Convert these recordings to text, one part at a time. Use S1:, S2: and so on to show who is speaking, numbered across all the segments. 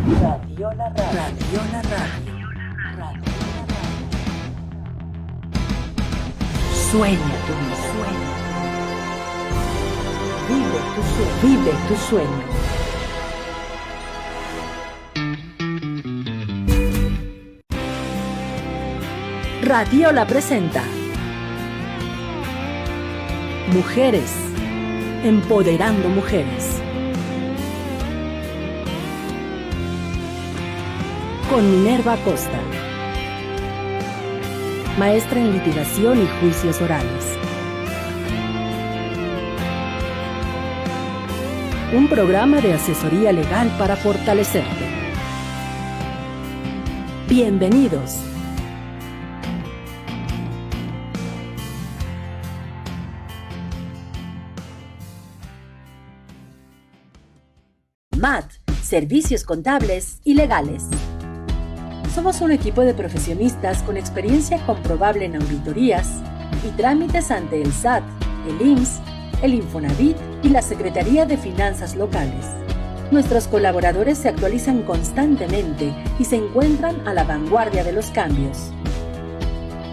S1: Radiola Radio. Radiola Radio. Radiola Radio. Sueña tu sueño. Vive tu sueño. Vive tu sueño. Radiola presenta Mujeres, empoderando mujeres. Con Minerva Acosta, maestra en litigación y juicios orales. Un programa de asesoría legal para fortalecerte. Bienvenidos. MAT, Servicios Contables y Legales. Somos un equipo de profesionistas con experiencia comprobable en auditorías y trámites ante el SAT, el IMSS, el Infonavit y la Secretaría de Finanzas Locales. Nuestros colaboradores se actualizan constantemente y se encuentran a la vanguardia de los cambios.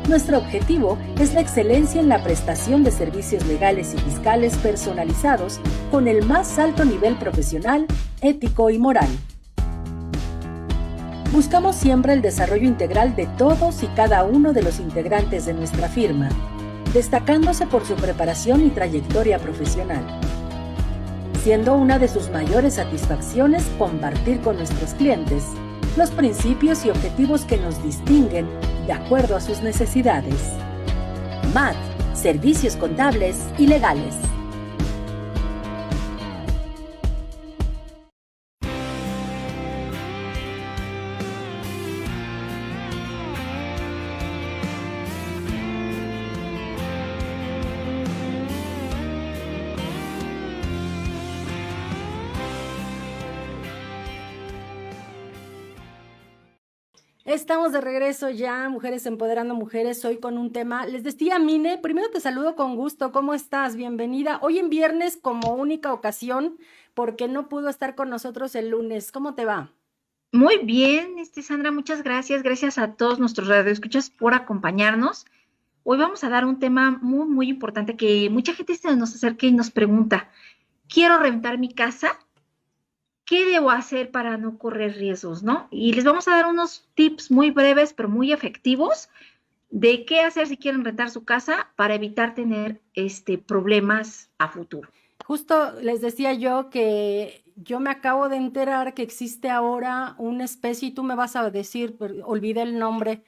S1: Nuestro objetivo es la excelencia en la prestación de servicios legales y fiscales personalizados con el más alto nivel profesional, ético y moral. Buscamos siempre el desarrollo integral de todos y cada uno de los integrantes de nuestra firma, destacándose por su preparación y trayectoria profesional, siendo una de sus mayores satisfacciones compartir con nuestros clientes los principios y objetivos que nos distinguen de acuerdo a sus necesidades. MAT, Servicios Contables y Legales. Estamos de regreso ya, Mujeres Empoderando Mujeres, hoy con un tema. Les decía, Mine, primero te saludo con gusto, ¿cómo estás? Bienvenida. Hoy en viernes como única ocasión, porque no pudo estar con nosotros el lunes. ¿Cómo te va?
S2: Muy bien, Sandra, muchas gracias. Gracias a todos nuestros radioescuchas por acompañarnos. Hoy vamos a dar un tema muy, muy importante que mucha gente se nos acerca y nos pregunta, ¿quiero rentar mi casa? ¿Qué debo hacer para no correr riesgos, no? Y les vamos a dar unos tips muy breves, pero muy efectivos de qué hacer si quieren rentar su casa para evitar tener problemas a futuro.
S1: Justo les decía yo que yo me acabo de enterar que existe ahora una especie, y tú me vas a decir, olvidé el nombre,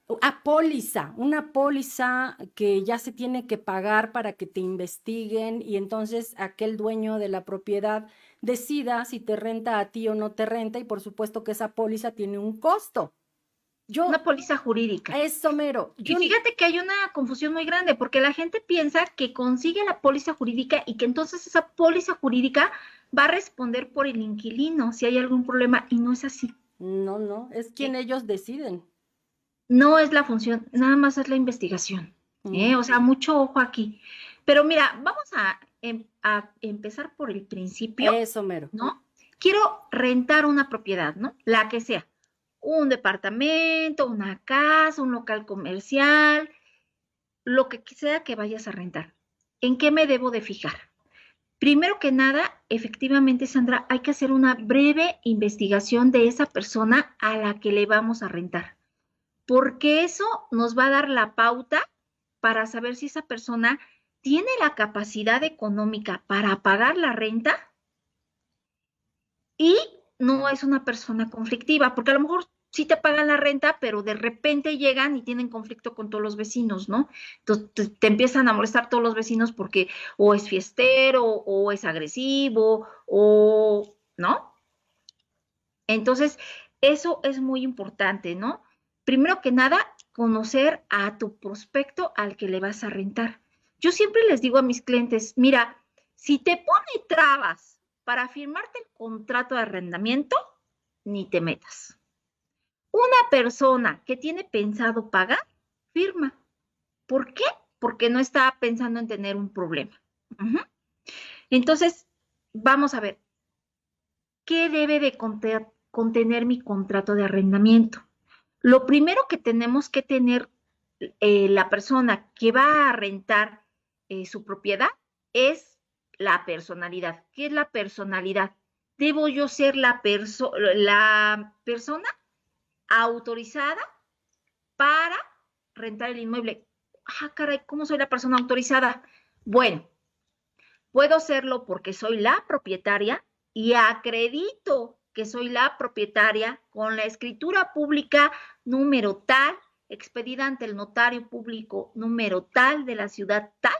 S1: una póliza que ya se tiene que pagar para que te investiguen y entonces aquel dueño de la propiedad decida si te renta a ti o no te renta, y por supuesto que esa póliza tiene un costo.
S2: Una póliza jurídica.
S1: Eso mero.
S2: Y fíjate que hay una confusión muy grande porque la gente piensa que consigue la póliza jurídica y que entonces esa póliza jurídica va a responder por el inquilino si hay algún problema, y no es así.
S1: No, es quien ellos deciden.
S2: No es la función, nada más es la investigación. O sea, mucho ojo aquí. Pero mira, vamos a empezar por el principio.
S1: Eso mero.
S2: ¿No? Quiero rentar una propiedad, ¿no? La que sea. Un departamento, una casa, un local comercial, lo que sea que vayas a rentar. ¿En qué me debo de fijar? Primero que nada, efectivamente, Sandra, hay que hacer una breve investigación de esa persona a la que le vamos a rentar, porque eso nos va a dar la pauta para saber si esa persona tiene la capacidad económica para pagar la renta y no es una persona conflictiva, porque a lo mejor sí te pagan la renta, pero de repente llegan y tienen conflicto con todos los vecinos, ¿no? Entonces te empiezan a molestar todos los vecinos porque o es fiestero o es agresivo o, ¿no? Entonces, eso es muy importante, ¿no? Primero que nada, conocer a tu prospecto al que le vas a rentar. Yo siempre les digo a mis clientes, mira, si te pone trabas para firmarte el contrato de arrendamiento, ni te metas. Una persona que tiene pensado pagar, firma. ¿Por qué? Porque no está pensando en tener un problema. Entonces, vamos a ver, ¿qué debe de contener mi contrato de arrendamiento. Lo primero que tenemos que tener la persona que va a rentar su propiedad es la personalidad. ¿Qué es la personalidad? Debo yo ser la persona autorizada para rentar el inmueble. Ah, caray, ¿cómo soy la persona autorizada? Bueno, puedo serlo porque soy la propietaria y acredito que soy la propietaria con la escritura pública número tal, expedida ante el notario público número tal de la ciudad tal,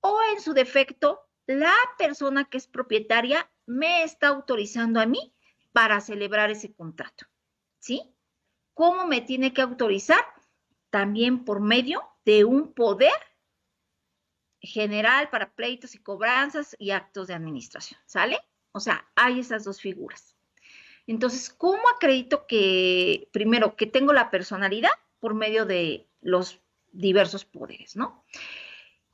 S2: o en su defecto, la persona que es propietaria me está autorizando a mí para celebrar ese contrato, ¿sí? ¿Cómo me tiene que autorizar? También por medio de un poder general para pleitos y cobranzas y actos de administración, ¿sale? O sea, hay esas dos figuras. Entonces, ¿cómo acredito que, primero, que tengo la personalidad? Por medio de los diversos poderes, ¿no?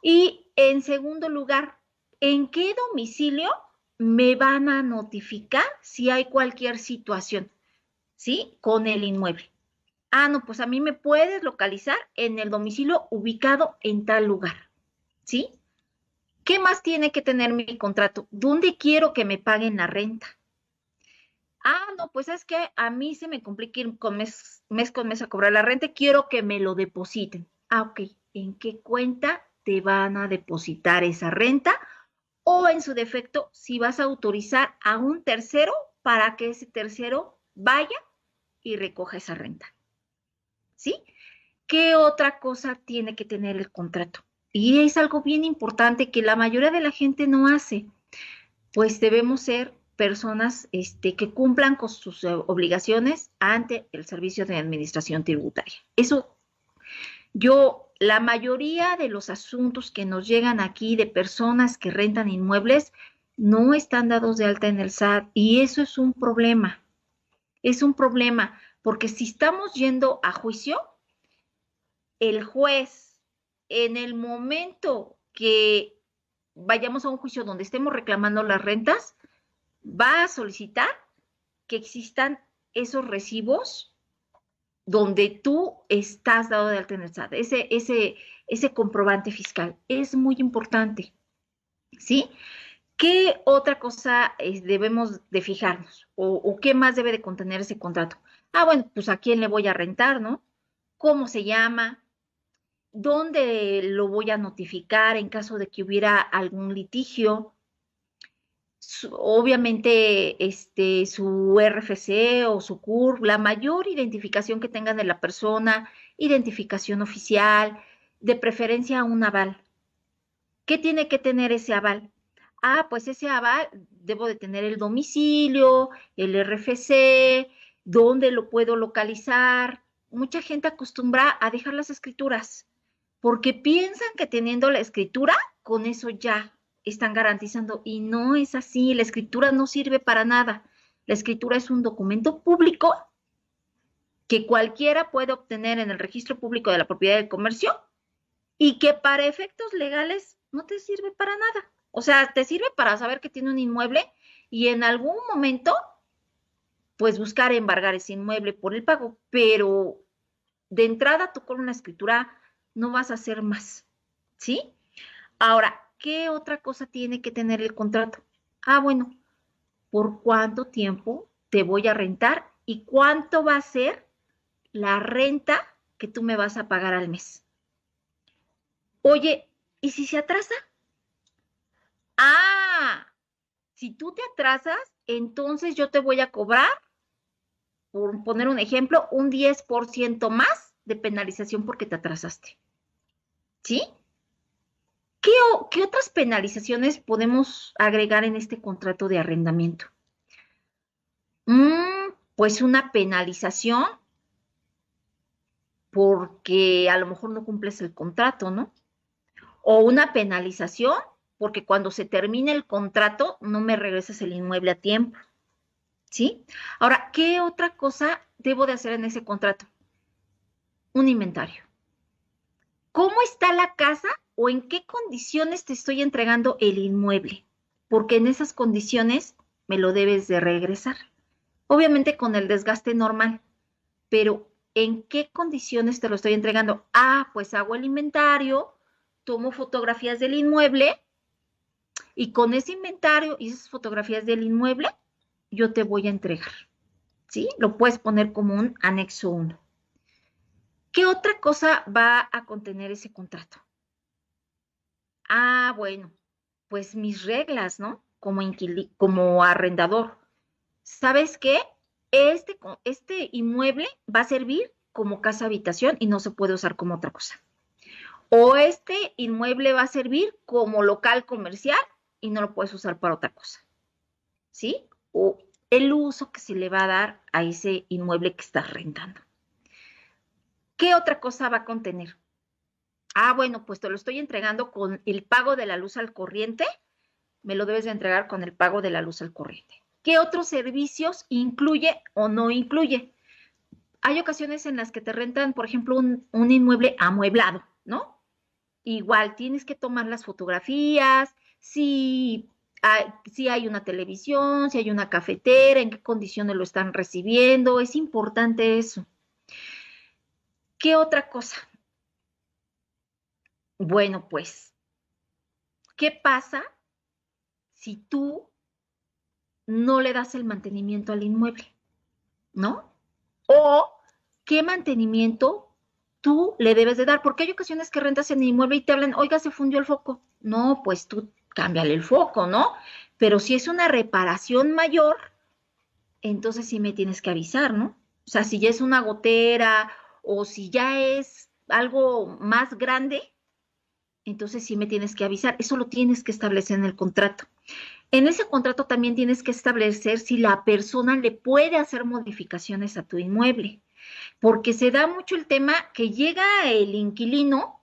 S2: Y en segundo lugar, ¿en qué domicilio me van a notificar si hay cualquier situación, ¿sí? Con el inmueble. Ah, no, pues a mí me puedes localizar en el domicilio ubicado en tal lugar, ¿sí? ¿Qué más tiene que tener mi contrato? ¿Dónde quiero que me paguen la renta? Ah, no, pues es que a mí se me complica ir con mes con mes a cobrar la renta, quiero que me lo depositen. Ah, ok, ¿en qué cuenta te van a depositar esa renta? O en su defecto, si vas a autorizar a un tercero para que ese tercero vaya y recoja esa renta. ¿Sí? ¿Qué otra cosa tiene que tener el contrato? Y es algo bien importante que la mayoría de la gente no hace. Pues debemos ser personas que cumplan con sus obligaciones ante el Servicio de Administración Tributaria. Eso, la mayoría de los asuntos que nos llegan aquí de personas que rentan inmuebles no están dados de alta en el SAT y eso es un problema. Es un problema porque si estamos yendo a juicio, el juez, en el momento que vayamos a un juicio donde estemos reclamando las rentas, va a solicitar que existan esos recibos donde tú estás dado de alta en el SAT, ese comprobante fiscal. Es muy importante, ¿sí? ¿Qué otra cosa debemos de fijarnos? ¿O qué más debe de contener ese contrato? Ah, bueno, pues a quién le voy a rentar, ¿no? ¿Cómo se llama? ¿Dónde lo voy a notificar en caso de que hubiera algún litigio? Obviamente, su RFC o su CURP, la mayor identificación que tengan de la persona, identificación oficial, de preferencia un aval. ¿Qué tiene que tener ese aval? Ah, pues ese aval debo de tener el domicilio, el RFC, dónde lo puedo localizar. Mucha gente acostumbra a dejar las escrituras porque piensan que teniendo la escritura, con eso ya están garantizando y no es así. La escritura no sirve para nada. La escritura es un documento público que cualquiera puede obtener en el registro público de la propiedad del comercio y que para efectos legales no te sirve para nada. O sea, te sirve para saber que tiene un inmueble y en algún momento, pues buscar embargar ese inmueble por el pago, pero de entrada tú con una escritura no vas a hacer más, ¿sí? Ahora, ¿qué otra cosa tiene que tener el contrato? Ah, bueno, ¿por cuánto tiempo te voy a rentar y cuánto va a ser la renta que tú me vas a pagar al mes? Oye, ¿y si se atrasa? Ah, si tú te atrasas, entonces yo te voy a cobrar, por poner un ejemplo, un 10% más de penalización porque te atrasaste. ¿Sí? ¿Qué otras penalizaciones podemos agregar en este contrato de arrendamiento? Pues una penalización porque a lo mejor no cumples el contrato, ¿no? O una penalización porque cuando se termine el contrato no me regresas el inmueble a tiempo, ¿sí? Ahora, ¿qué otra cosa debo de hacer en ese contrato? Un inventario. ¿Cómo está la casa o en qué condiciones te estoy entregando el inmueble? Porque en esas condiciones me lo debes de regresar. obviamente con el desgaste normal, pero ¿en qué condiciones te lo estoy entregando? Ah, pues hago el inventario, tomo fotografías del inmueble y con ese inventario y esas fotografías del inmueble, yo te voy a entregar, ¿sí? Lo puedes poner como un anexo 1. ¿Qué otra cosa va a contener ese contrato? Ah, bueno, pues mis reglas, ¿no? Como arrendador. ¿Sabes qué? Este inmueble va a servir como casa habitación y no se puede usar como otra cosa. O este inmueble va a servir como local comercial y no lo puedes usar para otra cosa. ¿Sí? O el uso que se le va a dar a ese inmueble que estás rentando. ¿Qué otra cosa va a contener? Ah, bueno, pues te lo estoy entregando con el pago de la luz al corriente. Me lo debes de entregar con el pago de la luz al corriente. ¿Qué otros servicios incluye o no incluye? Hay ocasiones en las que te rentan, por ejemplo, un inmueble amueblado, ¿no? Igual tienes que tomar las fotografías, si hay una televisión, si hay una cafetera, en qué condiciones lo están recibiendo. Es importante eso. ¿Qué otra cosa? Bueno, pues, ¿qué pasa si tú no le das el mantenimiento al inmueble? ¿No? O qué mantenimiento tú le debes de dar, porque hay ocasiones que rentas en el inmueble y te hablan, oiga, se fundió el foco. No, pues tú cámbiale el foco, ¿no? Pero si es una reparación mayor, entonces sí me tienes que avisar, ¿no? O sea, si ya es una gotera o si ya es algo más grande, entonces sí me tienes que avisar. Eso lo tienes que establecer en el contrato. En ese contrato también tienes que establecer si la persona le puede hacer modificaciones a tu inmueble, porque se da mucho el tema que llega el inquilino,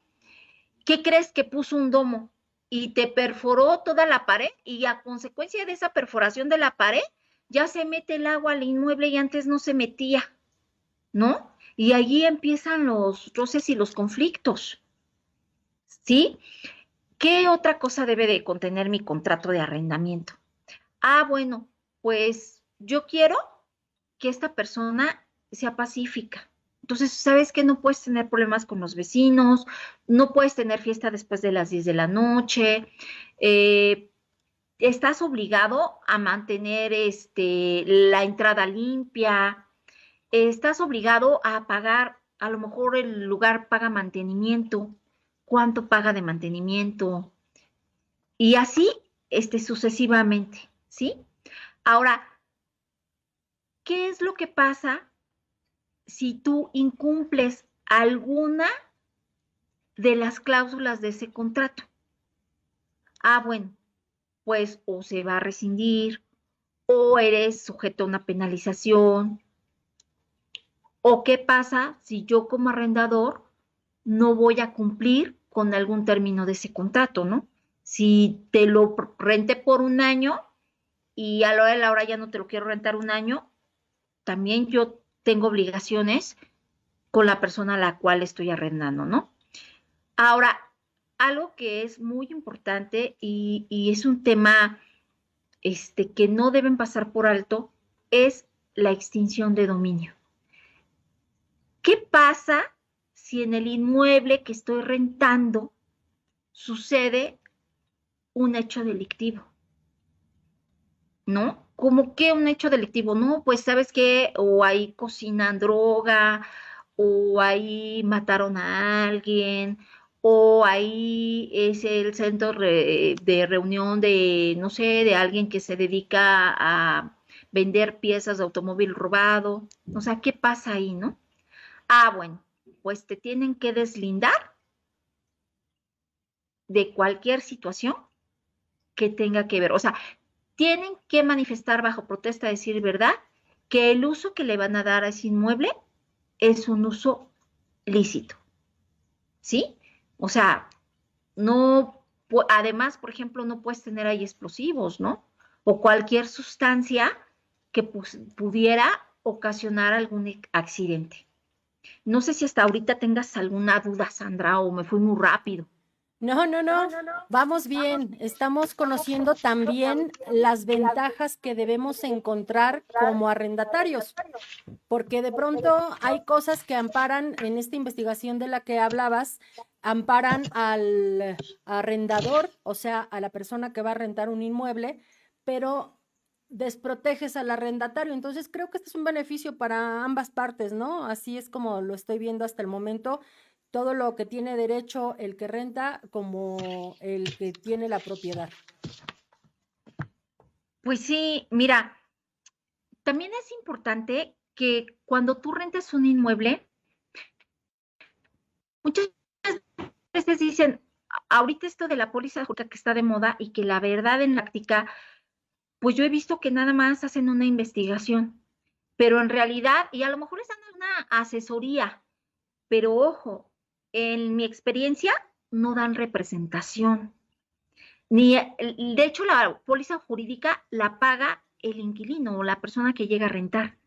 S2: ¿qué crees que puso un domo? Y te perforó toda la pared y a consecuencia de esa perforación de la pared ya se mete el agua al inmueble y antes no se metía, ¿no? Y allí empiezan los roces y los conflictos, ¿sí? ¿Qué otra cosa debe de contener mi contrato de arrendamiento? Ah, bueno, pues yo quiero que esta persona sea pacífica. Entonces, ¿sabes qué? No puedes tener problemas con los vecinos, no puedes tener fiesta después de las 10 de la noche, eh, estás obligado a mantener la entrada limpia, estás obligado a pagar, a lo mejor el lugar paga mantenimiento, cuánto paga de mantenimiento, y así sucesivamente, ¿sí? Ahora, ¿qué es lo que pasa si tú incumples alguna de las cláusulas de ese contrato? Ah, bueno, pues o se va a rescindir, o eres sujeto a una penalización, o qué pasa si yo como arrendador no voy a cumplir con algún término de ese contrato, ¿no? Si te lo renté por un año y a la hora de la hora ya no te lo quiero rentar un año, también yo tengo obligaciones con la persona a la cual estoy arrendando, ¿no? Ahora, algo que es muy importante y es un tema que no deben pasar por alto es la extinción de dominio. ¿Qué pasa si en el inmueble que estoy rentando sucede un hecho delictivo? ¿No? ¿Cómo que un hecho delictivo? No, pues sabes que o ahí cocinan droga, o ahí mataron a alguien, o ahí es el centro de reunión de, no sé, de alguien que se dedica a vender piezas de automóvil robado. O sea, ¿qué pasa ahí, no? Ah, bueno, pues te tienen que deslindar de cualquier situación que tenga que ver. O sea, tienen que manifestar bajo protesta, decir verdad, que el uso que le van a dar a ese inmueble es un uso lícito, ¿sí? O sea, no, además, por ejemplo, no puedes tener ahí explosivos, ¿no? O cualquier sustancia que pudiera ocasionar algún accidente. No sé si hasta ahorita tengas alguna duda, Sandra, o me fui muy rápido.
S1: No, no, no, vamos bien. Estamos conociendo también las ventajas que debemos encontrar como arrendatarios, porque de pronto hay cosas que amparan en esta investigación de la que hablabas, amparan al arrendador, o sea, a la persona que va a rentar un inmueble, pero desproteges al arrendatario. Entonces creo que este es un beneficio para ambas partes, ¿no? Así es como lo estoy viendo hasta el momento. Todo lo que tiene derecho el que renta como el que tiene la propiedad.
S2: Pues sí, mira, también es importante que cuando tú rentes un inmueble, muchas veces dicen, ahorita esto de la póliza jurídica que está de moda y que la verdad en la práctica, pues yo he visto que nada más hacen una investigación, pero en realidad, y a lo mejor les dan una asesoría, pero ojo, en mi experiencia no dan representación. Ni, de hecho, la póliza jurídica la paga el inquilino o la persona que llega a rentar.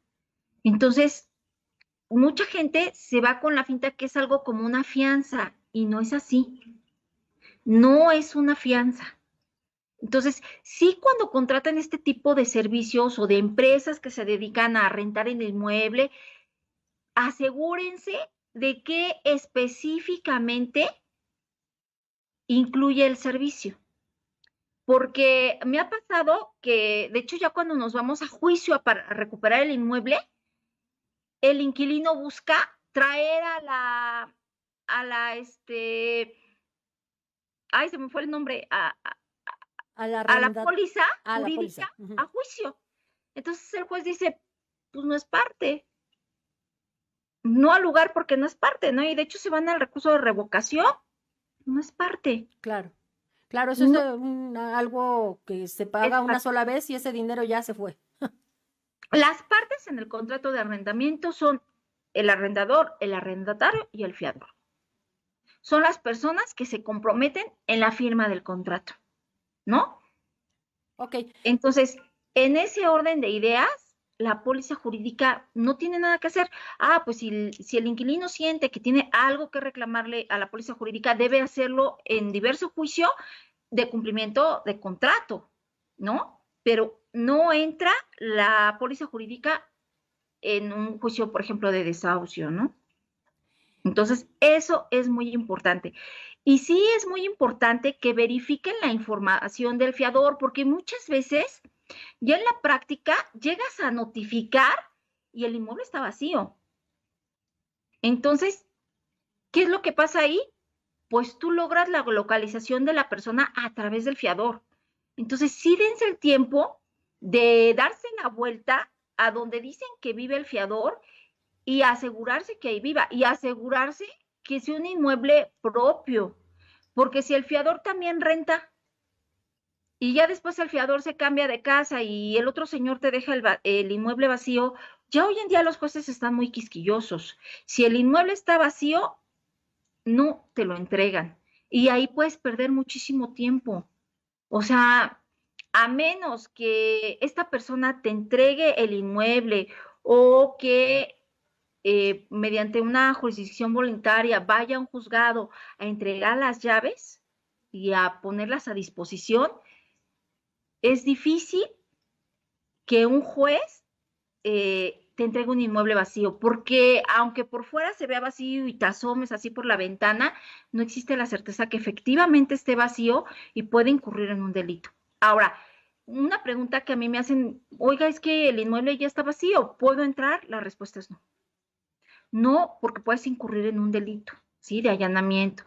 S2: Entonces, mucha gente se va con la finta que es algo como una fianza y no es así. No es una fianza. Entonces, sí, cuando contratan este tipo de servicios o de empresas que se dedican a rentar en el inmueble, asegúrense de que específicamente incluye el servicio. Porque me ha pasado que, de hecho, ya cuando nos vamos a juicio para recuperar el inmueble, el inquilino busca traer ay, se me fue el nombre, a la póliza
S1: A la póliza.
S2: jurídica a juicio. Entonces el juez dice, pues no es parte, no al lugar porque no es parte, ¿no? Y de hecho se van al recurso de revocación, no es parte.
S1: Claro, claro, eso
S2: No,
S1: es algo que se paga una sola vez y ese dinero ya se fue.
S2: las partes en el contrato de arrendamiento son el arrendador, el arrendatario y el fiador. Son las personas que se comprometen en la firma del contrato, ¿no?
S1: Ok.
S2: Entonces, en ese orden de ideas, la póliza jurídica no tiene nada que hacer. Ah, pues si el inquilino siente que tiene algo que reclamarle a la póliza jurídica, debe hacerlo en diverso juicio de cumplimiento de contrato, ¿no? Pero no entra la póliza jurídica en un juicio, por ejemplo, de desahucio, ¿no? Entonces, eso es muy importante. Y sí es muy importante que verifiquen la información del fiador, porque muchas veces ya en la práctica llegas a notificar y el inmueble está vacío. Entonces, ¿qué es lo que pasa ahí? Pues tú logras la localización de la persona a través del fiador. Entonces, sí dense el tiempo de darse la vuelta a donde dicen que vive el fiador y asegurarse que ahí viva y asegurarse que sea un inmueble propio, porque si el fiador también renta y ya después el fiador se cambia de casa y el otro señor te deja el inmueble vacío, ya hoy en día los jueces están muy quisquillosos. Si el inmueble está vacío, no te lo entregan y ahí puedes perder muchísimo tiempo. O sea, a menos que esta persona te entregue el inmueble o que mediante una jurisdicción voluntaria vaya a un juzgado a entregar las llaves y a ponerlas a disposición, es difícil que un juez te entregue un inmueble vacío, porque aunque por fuera se vea vacío y te asomes así por la ventana, no existe la certeza que efectivamente esté vacío y puede incurrir en un delito. Ahora, una pregunta que a mí me hacen, oiga, es que el inmueble ya está vacío, ¿puedo entrar? La respuesta es no. No, porque puedes incurrir en un delito, ¿sí? De allanamiento.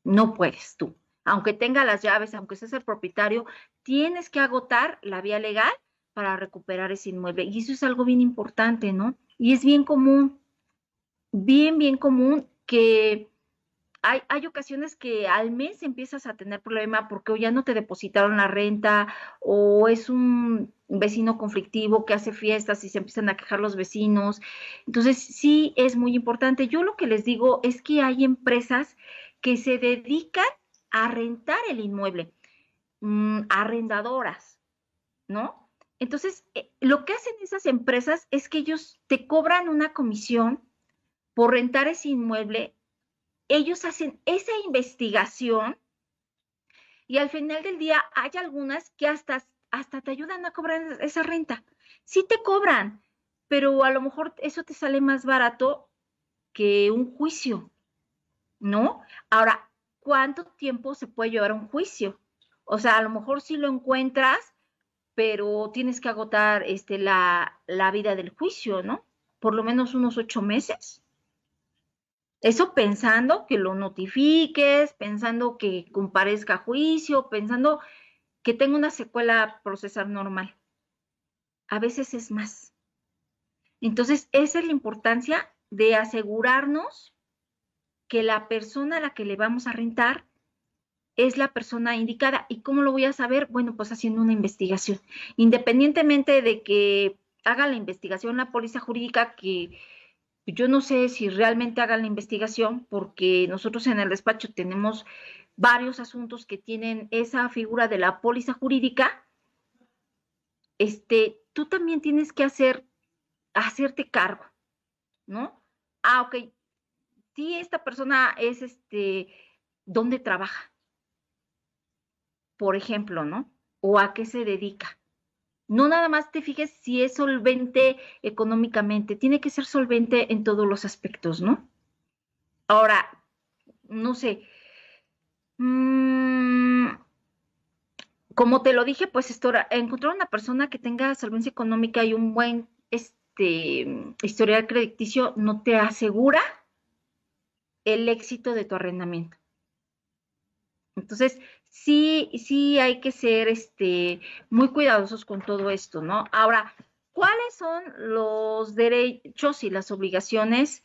S2: No puedes tú. Aunque tenga las llaves, aunque seas el propietario, tienes que agotar la vía legal para recuperar ese inmueble. Y eso es algo bien importante, ¿no? Y es bien común que hay ocasiones que al mes empiezas a tener problema porque o ya no te depositaron la renta o es un vecino conflictivo que hace fiestas y se empiezan a quejar los vecinos. Entonces, sí es muy importante. Yo lo que les digo es que hay empresas que se dedican a rentar el inmueble, arrendadoras, ¿no? Entonces, lo que hacen esas empresas es que ellos te cobran una comisión por rentar ese inmueble ellos hacen esa investigación y al final del día hay algunas que hasta te ayudan a cobrar esa renta. Sí te cobran, pero a lo mejor eso te sale más barato que un juicio, ¿no? Ahora, ¿cuánto tiempo se puede llevar un juicio? O sea, a lo mejor sí lo encuentras, pero tienes que agotar la vida del juicio, ¿no? Por lo menos unos 8 meses. Eso pensando que lo notifiques, pensando que comparezca a juicio, pensando que tenga una secuela procesal normal. A veces es más. Entonces, esa es la importancia de asegurarnos que la persona a la que le vamos a rentar es la persona indicada. ¿Y cómo lo voy a saber? Bueno, pues haciendo una investigación. Independientemente de que haga la investigación la póliza jurídica, que yo no sé si realmente hagan la investigación, porque nosotros en el despacho tenemos varios asuntos que tienen esa figura de la póliza jurídica. Tú también tienes que hacerte cargo, ¿no? Ok, sí, esta persona es ¿dónde trabaja? Por ejemplo, ¿no? O a qué se dedica. No nada más te fijes si es solvente económicamente, tiene que ser solvente en todos los aspectos, ¿no? Ahora, no sé, como te lo dije, pues encontrar una persona que tenga solvencia económica y un buen historial crediticio no te asegura el éxito de tu arrendamiento. Entonces, sí hay que ser muy cuidadosos con todo esto, ¿no? Ahora, ¿cuáles son los derechos y las obligaciones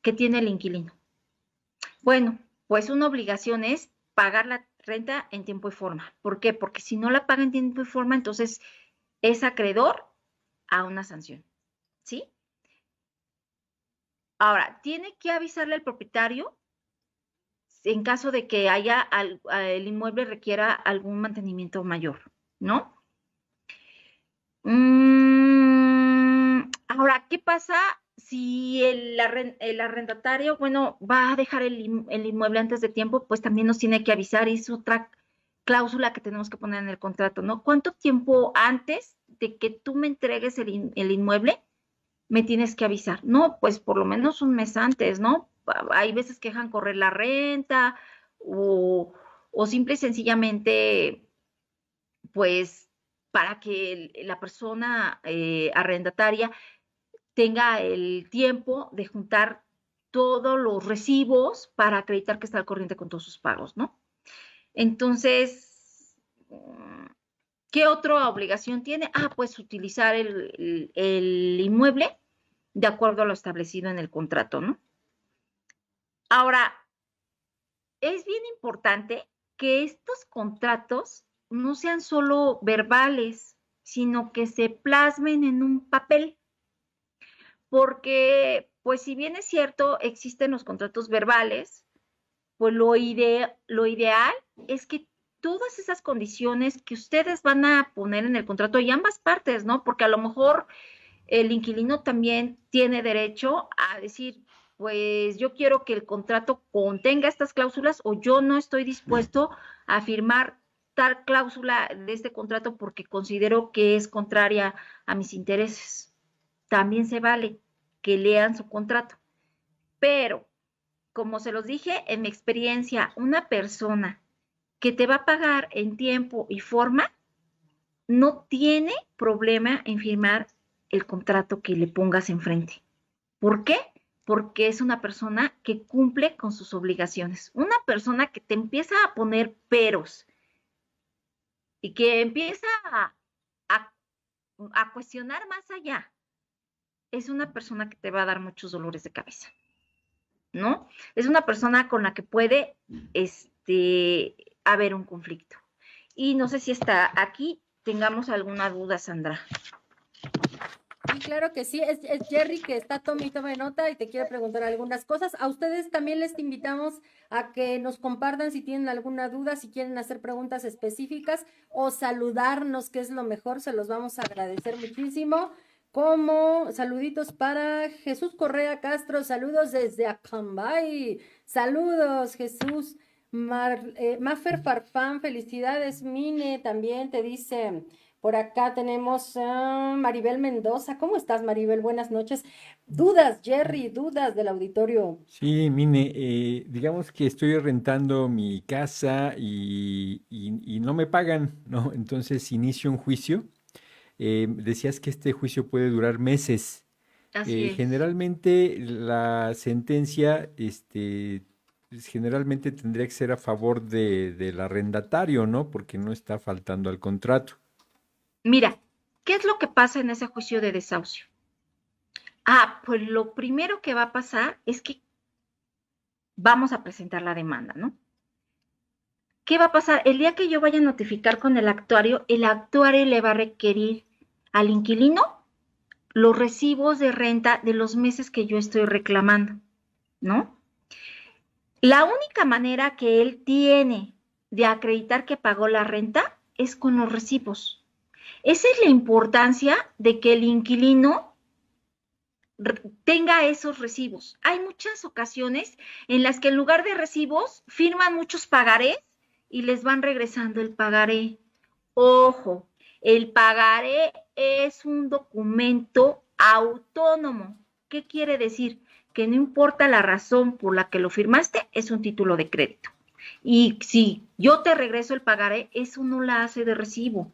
S2: que tiene el inquilino? Bueno, pues una obligación es pagar la renta en tiempo y forma. ¿Por qué? Porque si no la paga en tiempo y forma, entonces es acreedor a una sanción, ¿sí? Ahora, tiene que avisarle al propietario en caso de que el inmueble requiera algún mantenimiento mayor, ¿no? Ahora, ¿qué pasa si el arrendatario, bueno, va a dejar el inmueble antes de tiempo? Pues también nos tiene que avisar, y es otra cláusula que tenemos que poner en el contrato, ¿no? ¿Cuánto tiempo antes de que tú me entregues el inmueble me tienes que avisar? No, pues por lo menos un mes antes, ¿no? Hay veces que dejan correr la renta o simple y sencillamente, pues, para que la persona arrendataria tenga el tiempo de juntar todos los recibos para acreditar que está al corriente con todos sus pagos, ¿no? Entonces, ¿qué otra obligación tiene? Pues utilizar el inmueble de acuerdo a lo establecido en el contrato, ¿no? Ahora, es bien importante que estos contratos no sean solo verbales, sino que se plasmen en un papel, porque, pues si bien es cierto, existen los contratos verbales, pues lo ideal es que todas esas condiciones que ustedes van a poner en el contrato y ambas partes, ¿no? Porque a lo mejor el inquilino también tiene derecho a decir, pues yo quiero que el contrato contenga estas cláusulas, o yo no estoy dispuesto a firmar tal cláusula de este contrato porque considero que es contraria a mis intereses. También se vale que lean su contrato. Pero, como se los dije, en mi experiencia, una persona que te va a pagar en tiempo y forma no tiene problema en firmar el contrato que le pongas enfrente. ¿Por qué? Porque es una persona que cumple con sus obligaciones. Una persona que te empieza a poner peros y que empieza a, a cuestionar más allá, es una persona que te va a dar muchos dolores de cabeza, ¿no? Es una persona con la que puede haber un conflicto. Y no sé si está aquí tengamos alguna duda, Sandra.
S1: Sí, claro que sí. Es Jerry que está toma de nota y te quiere preguntar algunas cosas. A ustedes también les invitamos a que nos compartan si tienen alguna duda, si quieren hacer preguntas específicas o saludarnos, que es lo mejor. Se los vamos a agradecer muchísimo. como saluditos para Jesús Correa Castro, saludos desde Acambay, saludos Jesús. Mafer Farfán, felicidades, Mine, también te dice, por acá tenemos a Maribel Mendoza, ¿cómo estás Maribel? Buenas noches. Dudas, Jerry, dudas del auditorio.
S3: Sí, mire, digamos que estoy rentando mi casa y no me pagan, ¿no? Entonces inicio un juicio. Decías que este juicio puede durar meses.
S2: Así es.
S3: Generalmente la sentencia, pues, generalmente tendría que ser a favor del arrendatario, ¿no? Porque no está faltando al contrato.
S2: Mira, ¿qué es lo que pasa en ese juicio de desahucio? Pues lo primero que va a pasar es que vamos a presentar la demanda, ¿no? ¿Qué va a pasar? El día que yo vaya a notificar con el actuario le va a requerir al inquilino los recibos de renta de los meses que yo estoy reclamando, ¿no? La única manera que él tiene de acreditar que pagó la renta es con los recibos. Esa es la importancia de que el inquilino tenga esos recibos. Hay muchas ocasiones en las que en lugar de recibos firman muchos pagarés y les van regresando el pagaré. Ojo, el pagaré es un documento autónomo. ¿Qué quiere decir? Que no importa la razón por la que lo firmaste, es un título de crédito. Y si yo te regreso el pagaré, eso no la hace de recibo.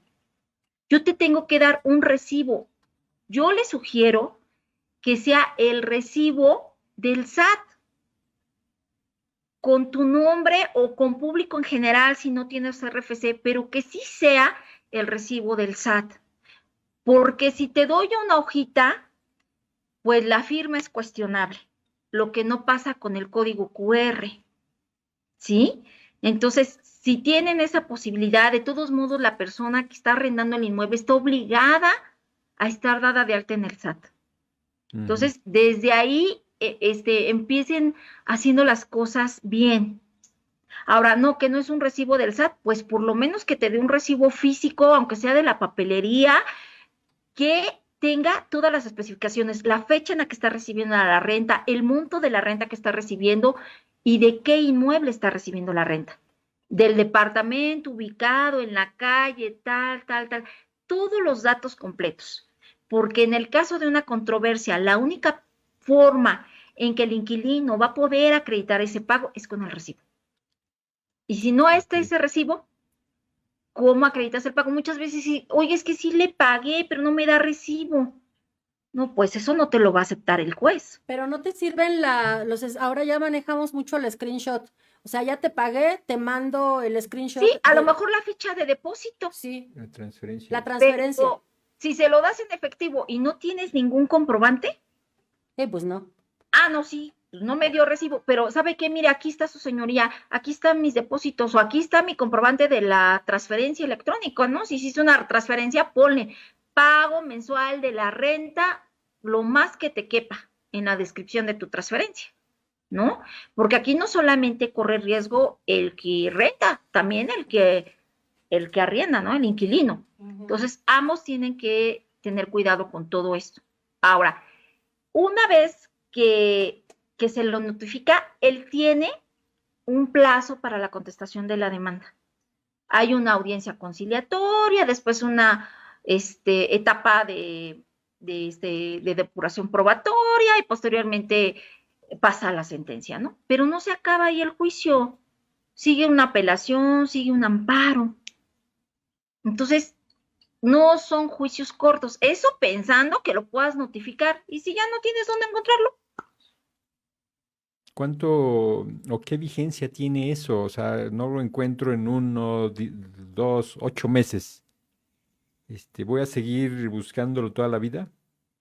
S2: Yo te tengo que dar un recibo. Yo le sugiero que sea el recibo del SAT con tu nombre o con público en general si no tienes RFC, pero que sí sea el recibo del SAT. Porque si te doy una hojita, pues la firma es cuestionable, lo que no pasa con el código QR, ¿sí? Entonces, si tienen esa posibilidad, de todos modos, la persona que está arrendando el inmueble está obligada a estar dada de alta en el SAT.
S3: Ujú.
S2: Entonces, desde ahí, empiecen haciendo las cosas bien. Ahora, no, que no es un recibo del SAT, pues por lo menos que te dé un recibo físico, aunque sea de la papelería, que tenga todas las especificaciones, la fecha en la que está recibiendo la renta, el monto de la renta que está recibiendo y de qué inmueble está recibiendo la renta. Del departamento ubicado en la calle, tal, tal, tal. Todos los datos completos. Porque en el caso de una controversia, la única forma en que el inquilino va a poder acreditar ese pago es con el recibo. Y si no está
S3: Ok.
S2: ese recibo, ¿cómo acreditas el pago? Muchas veces, oye, es que sí le pagué, pero no me da recibo. No, pues eso no te lo va a aceptar el juez.
S1: Pero no te sirven ahora ya manejamos mucho el screenshot. O sea, ya te pagué, te mando el
S2: Sí,
S1: screenshot
S2: a lo
S1: de,
S2: mejor la ficha de depósito,
S1: sí,
S3: La transferencia.
S1: la transferencia.
S2: pero si se lo das en efectivo y no tienes ningún comprobante,
S1: Pues no.
S2: no, sí, pues no me dio recibo, pero ¿sabe qué? Mire, aquí está su señoría, aquí están mis depósitos o aquí está mi comprobante de la transferencia electrónica, ¿no? Si hiciste una transferencia, ponle pago mensual de la renta, lo más que te quepa en la descripción de tu transferencia, ¿no? Porque aquí no solamente corre riesgo el que renta, también el que arrienda, ¿no? El inquilino. Entonces, ambos tienen que tener cuidado con todo esto. Ahora, una vez que se lo notifica, él tiene un plazo para la contestación de la demanda. Hay una audiencia conciliatoria, después una etapa de depuración probatoria y posteriormente pasa a la sentencia, ¿no? Pero no se acaba ahí el juicio, sigue una apelación, sigue un amparo. Entonces, no son juicios cortos, eso pensando que lo puedas notificar y si ya no tienes dónde encontrarlo.
S3: ¿Cuánto o qué vigencia tiene eso? O sea, no lo encuentro en uno, 2, 8 meses. ¿Voy a seguir buscándolo toda la vida?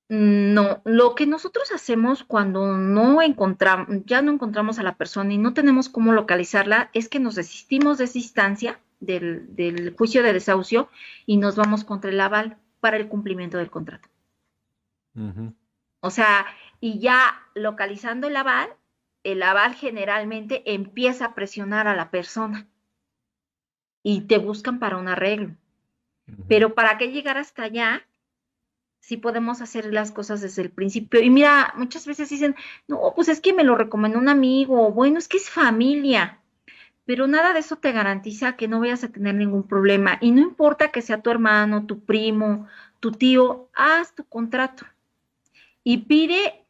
S2: No, lo que nosotros hacemos cuando no encontramos, ya no encontramos a la persona y no tenemos cómo localizarla, es que nos desistimos de esa instancia del juicio de desahucio y nos vamos contra el aval para el cumplimiento del contrato.
S3: Ujú.
S2: O sea, y ya localizando el aval generalmente empieza a presionar a la persona y te buscan para un arreglo.
S3: Ujú.
S2: Pero para qué llegar hasta allá sí podemos hacer las cosas desde el principio. Y mira, muchas veces dicen, no, pues es que me lo recomendó un amigo, bueno, es que es familia, pero nada de eso te garantiza que no vayas a tener ningún problema. Y no importa que sea tu hermano, tu primo, tu tío, haz tu contrato y pide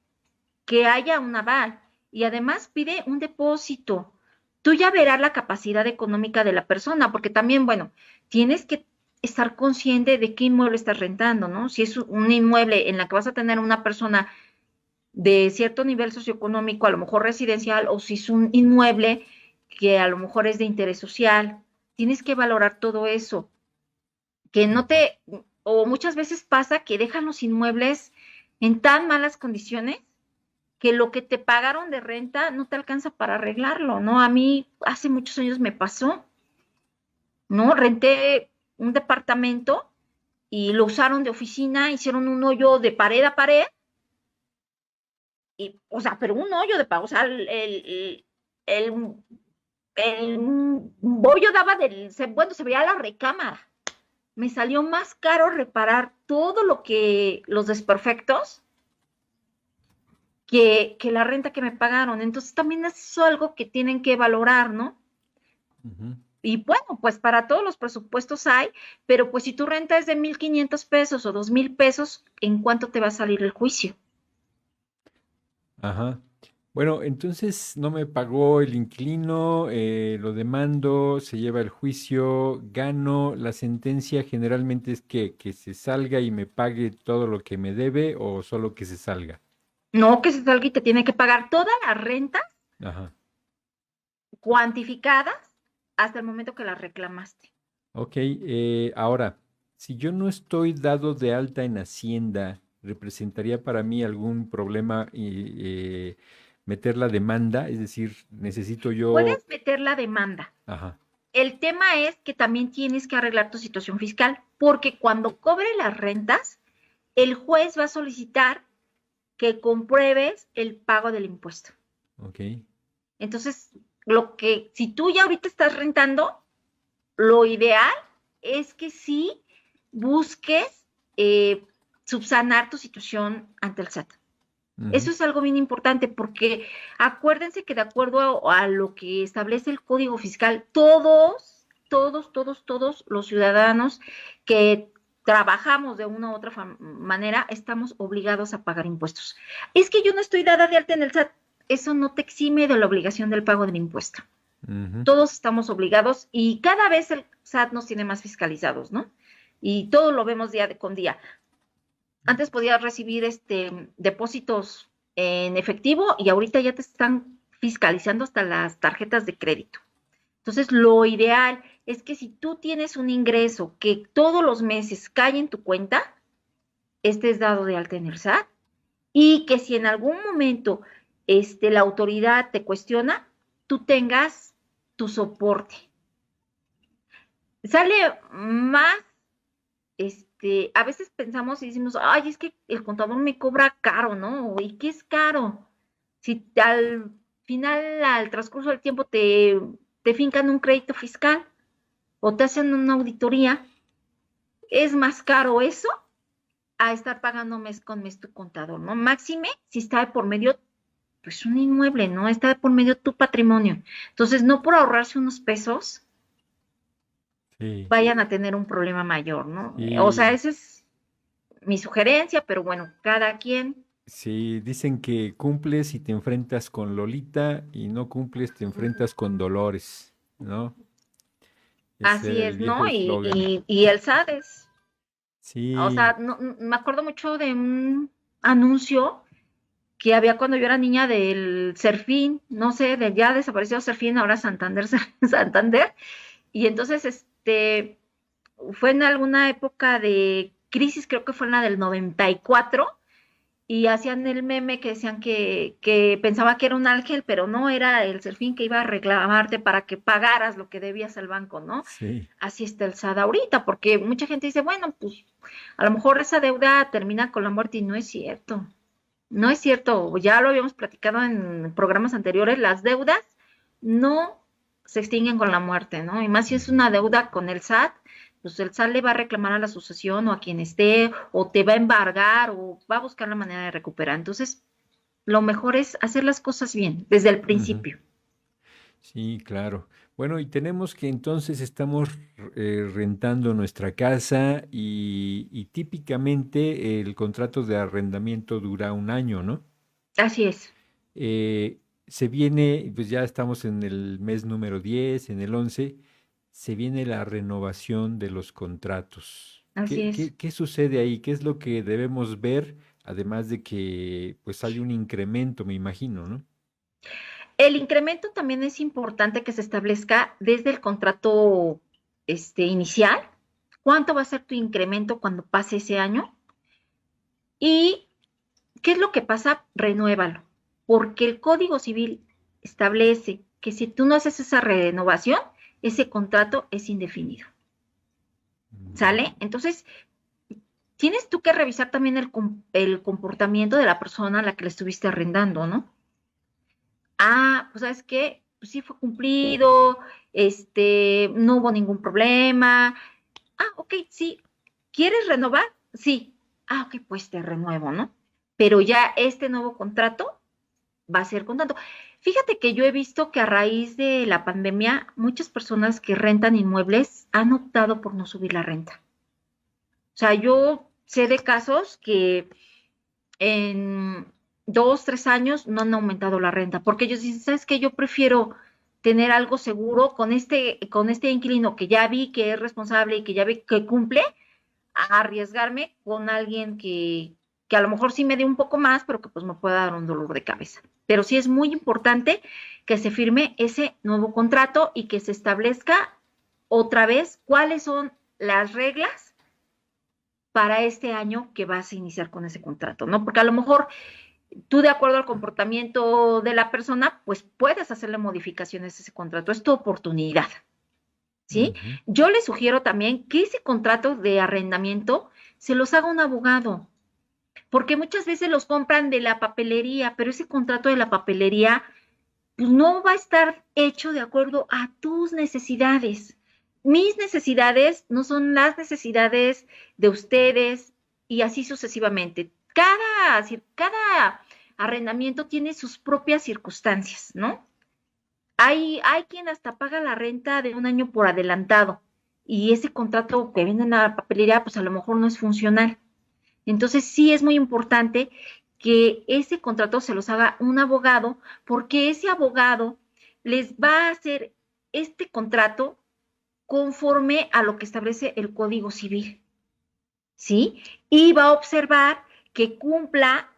S2: que haya un aval y además pide un depósito. Tú ya verás la capacidad económica de la persona, porque también, bueno, tienes que estar consciente de qué inmueble estás rentando, ¿no? Si es un inmueble en la que vas a tener una persona de cierto nivel socioeconómico, a lo mejor residencial, o si es un inmueble que a lo mejor es de interés social, tienes que valorar todo eso. Que no te, o muchas veces pasa que dejan los inmuebles en tan malas condiciones que lo que te pagaron de renta no te alcanza para arreglarlo, ¿no? A mí hace muchos años me pasó, ¿no? Renté un departamento y lo usaron de oficina, hicieron un hoyo de pared a pared, y, o sea, pero un hoyo de pared, o sea, el bollo daba bueno, se veía la recámara. Me salió más caro reparar todo lo que, los desperfectos, que la renta que me pagaron. Entonces también es algo que tienen que valorar, ¿no?
S3: Ujú.
S2: Y bueno, pues para todos los presupuestos hay, pero pues si tu renta es de 1,500 pesos o 2,000 pesos, ¿en cuánto te va a salir el juicio?
S3: Ajá. Bueno, entonces no me pagó el inquilino, lo demando, se lleva el juicio, gano. La sentencia generalmente es que se salga y me pague todo lo que me debe o solo que se salga.
S2: No, que se salga y te tiene que pagar toda la renta
S3: Ajá.
S2: cuantificadas hasta el momento que la reclamaste.
S3: Ok, ahora, si yo no estoy dado de alta en Hacienda, ¿representaría para mí algún problema meter la demanda? Es decir, necesito yo...
S2: Puedes meter la demanda.
S3: Ajá,
S2: El tema es que también tienes que arreglar tu situación fiscal, porque cuando cobre las rentas, el juez va a solicitar que compruebes el pago del impuesto.
S3: ok.
S2: Entonces, si tú ya ahorita estás rentando, lo ideal es que sí busques subsanar tu situación ante el SAT.
S3: Ujú,
S2: Eso es algo bien importante porque acuérdense que de acuerdo a lo que establece el Código Fiscal, todos los ciudadanos que trabajamos de una u otra manera estamos obligados a pagar impuestos. Es que yo no estoy dada de alta en el SAT. Eso no te exime de la obligación del pago del impuesto.
S3: ujú.
S2: Todos estamos obligados y cada vez el SAT nos tiene más fiscalizados, ¿no? Y todo lo vemos día con día. Antes podías recibir depósitos en efectivo y ahorita ya te están fiscalizando hasta las tarjetas de crédito. Entonces, lo ideal es que si tú tienes un ingreso que todos los meses cae en tu cuenta, estés dado de alta en el SAT y que si en algún momento la autoridad te cuestiona, tú tengas tu soporte. Sale más, a veces pensamos y decimos, ay, es que el contador me cobra caro, ¿no? ¿Y qué es caro? Si al final, al transcurso del tiempo, te fincan un crédito fiscal o te hacen una auditoría, es más caro eso a estar pagando mes con mes tu contador, ¿no? Máxime si está de por medio, pues un inmueble, ¿no? Está de por medio tu patrimonio. Entonces, no por ahorrarse unos pesos,
S3: Sí.
S2: vayan a tener un problema mayor, ¿no? O sea,
S3: Y
S2: esa es mi sugerencia, pero bueno, cada quien.
S3: sí, dicen que cumples y te enfrentas con Lolita y no cumples, te enfrentas con Dolores, ¿no? Es
S2: Así
S3: el
S2: es,
S3: viejo
S2: ¿no?
S3: eslogan.
S2: Y el SAT es, o
S3: Sí,
S2: sea, me acuerdo mucho de un anuncio que había cuando yo era niña del Serfín, no sé, de ya desapareció Serfín, ahora Santander, Santander, y entonces fue en alguna época de crisis, creo que fue en la del 94, y hacían el meme que decían que pensaba que era un ángel, pero no, era el Serfín que iba a reclamarte para que pagaras lo que debías al banco, ¿no?
S3: sí,
S2: Así está el SAT ahorita, porque mucha gente dice, bueno, pues a lo mejor esa deuda termina con la muerte y no es cierto. No es cierto, ya lo habíamos platicado en programas anteriores, las deudas no se extinguen con la muerte, ¿no? Y más si es
S3: ujú,
S2: una deuda con el SAT, pues el SAT le va a reclamar a la asociación o a quien esté, o te va a embargar, o va a buscar la manera de recuperar. Entonces, lo mejor es hacer las cosas bien, desde el
S3: Ujú.
S2: principio.
S3: Sí, claro. Bueno, y tenemos que entonces estamos rentando nuestra casa y típicamente el contrato de arrendamiento dura un año, ¿no?
S2: Así es,
S3: Se viene, pues ya estamos en el mes número 10, en el 11, se viene la renovación de los contratos.
S2: así
S3: ¿Qué,
S2: es.
S3: qué, qué sucede ahí? ¿Qué es lo que debemos ver? Además de que pues hay un incremento, me imagino, ¿no?
S2: El incremento también es importante que se establezca desde el contrato inicial. ¿Cuánto va a ser tu incremento cuando pase ese año? ¿Y qué es lo que pasa? Renuévalo. Porque el Código Civil establece que si tú no haces esa renovación, ese contrato es indefinido.
S3: Ujú.
S2: ¿Sale? Entonces, tienes tú que revisar también el comportamiento de la persona a la que le estuviste arrendando, ¿no? Ah, pues ¿sabes qué? Pues sí fue cumplido, no hubo ningún problema. Ah, ok, sí. ¿Quieres renovar? Sí. Ah, ok, pues te renuevo, ¿no? Pero ya este nuevo contrato va a ser con tanto. Fíjate que yo he visto que a raíz de la pandemia, muchas personas que rentan inmuebles han optado por no subir la renta. O sea, yo sé de casos que en 2, 3 años no han aumentado la renta, porque ellos dicen, ¿sabes qué? Yo prefiero tener algo seguro con este inquilino que ya vi que es responsable y que ya vi que cumple, a arriesgarme con alguien que a lo mejor sí me dé un poco más, pero que pues me pueda dar un dolor de cabeza. Pero sí es muy importante que se firme ese nuevo contrato y que se establezca otra vez cuáles son las reglas para este año que vas a iniciar con ese contrato, ¿no? Porque a lo mejor tú de acuerdo al comportamiento de la persona, pues puedes hacerle modificaciones a ese contrato, es tu oportunidad, ¿sí?
S3: Ujú.
S2: Yo le sugiero también que ese contrato de arrendamiento se los haga un abogado, porque muchas veces los compran de la papelería, pero ese contrato de la papelería pues no va a estar hecho de acuerdo a tus necesidades. Mis necesidades no son las necesidades de ustedes y así sucesivamente. Cada arrendamiento tiene sus propias circunstancias, ¿no? Hay quien hasta paga la renta de un año por adelantado y ese contrato que viene en la papelería pues a lo mejor no es funcional. Entonces sí es muy importante que ese contrato se los haga un abogado, porque ese abogado les va a hacer este contrato conforme a lo que establece el Código Civil, ¿sí? Y va a observar que cumpla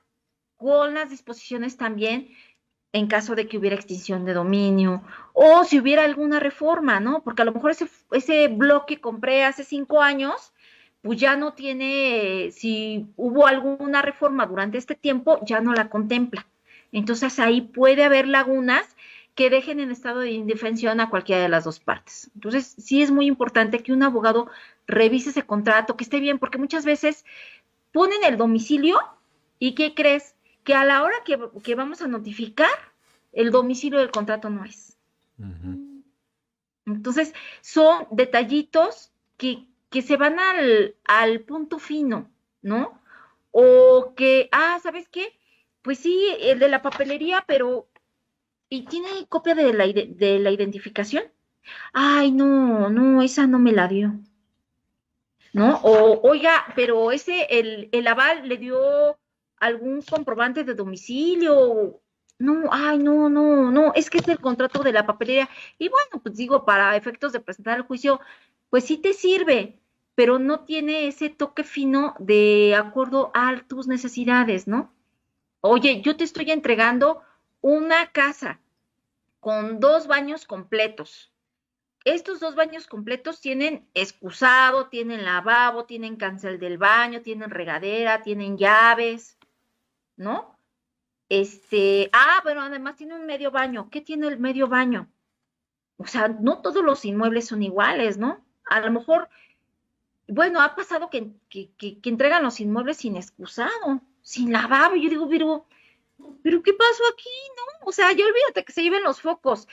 S2: con las disposiciones también en caso de que hubiera extinción de dominio o si hubiera alguna reforma, ¿no? Porque a lo mejor ese bloque que compré hace 5 años, pues ya no tiene, si hubo alguna reforma durante este tiempo, ya no la contempla. Entonces ahí puede haber lagunas que dejen en estado de indefensión a cualquiera de las dos partes. Entonces sí es muy importante que un abogado revise ese contrato, que esté bien, porque muchas veces ponen el domicilio y ¿qué crees? Que a la hora que vamos a notificar, el domicilio del contrato no es.
S3: Ujú.
S2: Entonces, son detallitos que se van al punto fino, ¿no? O que, ¿sabes qué? Pues sí, el de la papelería, pero, ¿y tiene copia de la identificación? Ay, no, no, esa no me la dio. ¿No? O, oiga, pero el aval le dio algún comprobante de domicilio. No, ay, no, no, no, es que es el contrato de la papelería. Y bueno, pues digo, para efectos de presentar el juicio, pues sí te sirve, pero no tiene ese toque fino de acuerdo a tus necesidades, ¿no? Oye, yo te estoy entregando una casa con 2 baños completos. Estos 2 baños completos tienen excusado, tienen lavabo, tienen cancel del baño, tienen regadera, tienen llaves, ¿no? Bueno, además tiene un medio baño. ¿Qué tiene el medio baño? O sea, no todos los inmuebles son iguales, ¿no? A lo mejor, bueno, ha pasado que entregan los inmuebles sin excusado, sin lavabo. Yo digo, pero ¿qué pasó aquí, no? O sea, ya olvídate que se lleven los focos.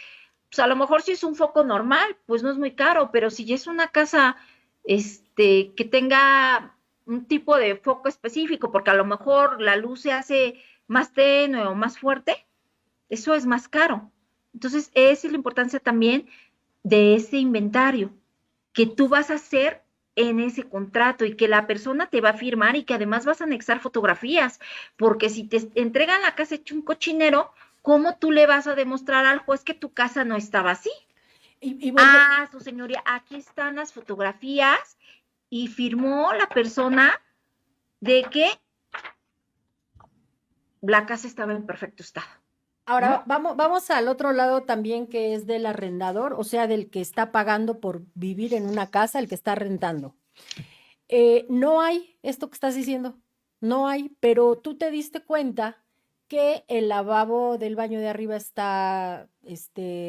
S2: Pues a lo mejor si es un foco normal, pues no es muy caro, pero si ya es una casa que tenga un tipo de foco específico, porque a lo mejor la luz se hace más tenue o más fuerte, eso es más caro. Entonces, esa es la importancia también de ese inventario que tú vas a hacer en ese contrato y que la persona te va a firmar y que además vas a anexar fotografías, porque si te entregan la casa hecha un cochinero, ¿cómo tú le vas a demostrar al juez que tu casa no estaba así?
S1: Y vuelve,
S2: Su señoría, aquí están las fotografías y firmó la persona de que la casa estaba en perfecto estado,
S1: ahora
S2: ¿no?
S1: vamos al otro lado también que es del arrendador, o sea, del que está pagando por vivir en una casa, el que está rentando. No hay esto que estás diciendo, no hay, pero tú te diste cuenta que el lavabo del baño de arriba está,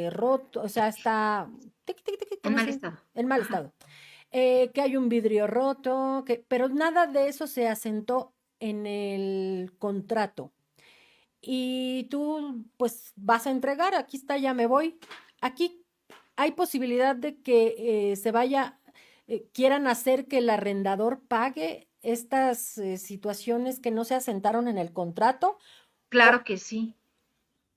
S1: roto, o sea, está,
S2: En
S1: ¿cómo
S2: mal
S1: se?
S2: estado.
S1: En mal
S2: Ajá.
S1: estado. Que hay un vidrio roto, pero nada de eso se asentó en el contrato. Y tú, pues, vas a entregar, aquí está, ya me voy. Aquí hay posibilidad de que se vaya, quieran hacer que el arrendador pague estas situaciones que no se asentaron en el contrato. O,
S2: Claro que sí,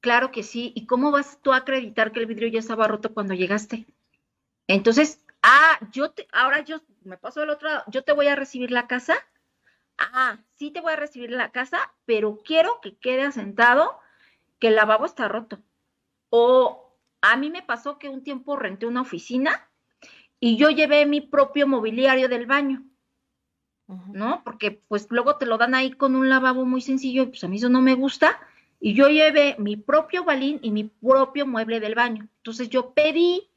S2: claro que sí. ¿Y cómo vas tú a acreditar que el vidrio ya estaba roto cuando llegaste? Entonces, ahora yo me paso del otro lado, yo te voy a recibir la casa. Sí te voy a recibir la casa, pero quiero que quede asentado que el lavabo está roto. O a mí me pasó que un tiempo renté una oficina y yo llevé mi propio mobiliario del baño,
S1: ujú,
S2: ¿no? Porque pues luego te lo dan ahí con un lavabo muy sencillo y pues a mí eso no me gusta. Y yo llevé mi propio balín y mi propio mueble del baño. Entonces yo pedí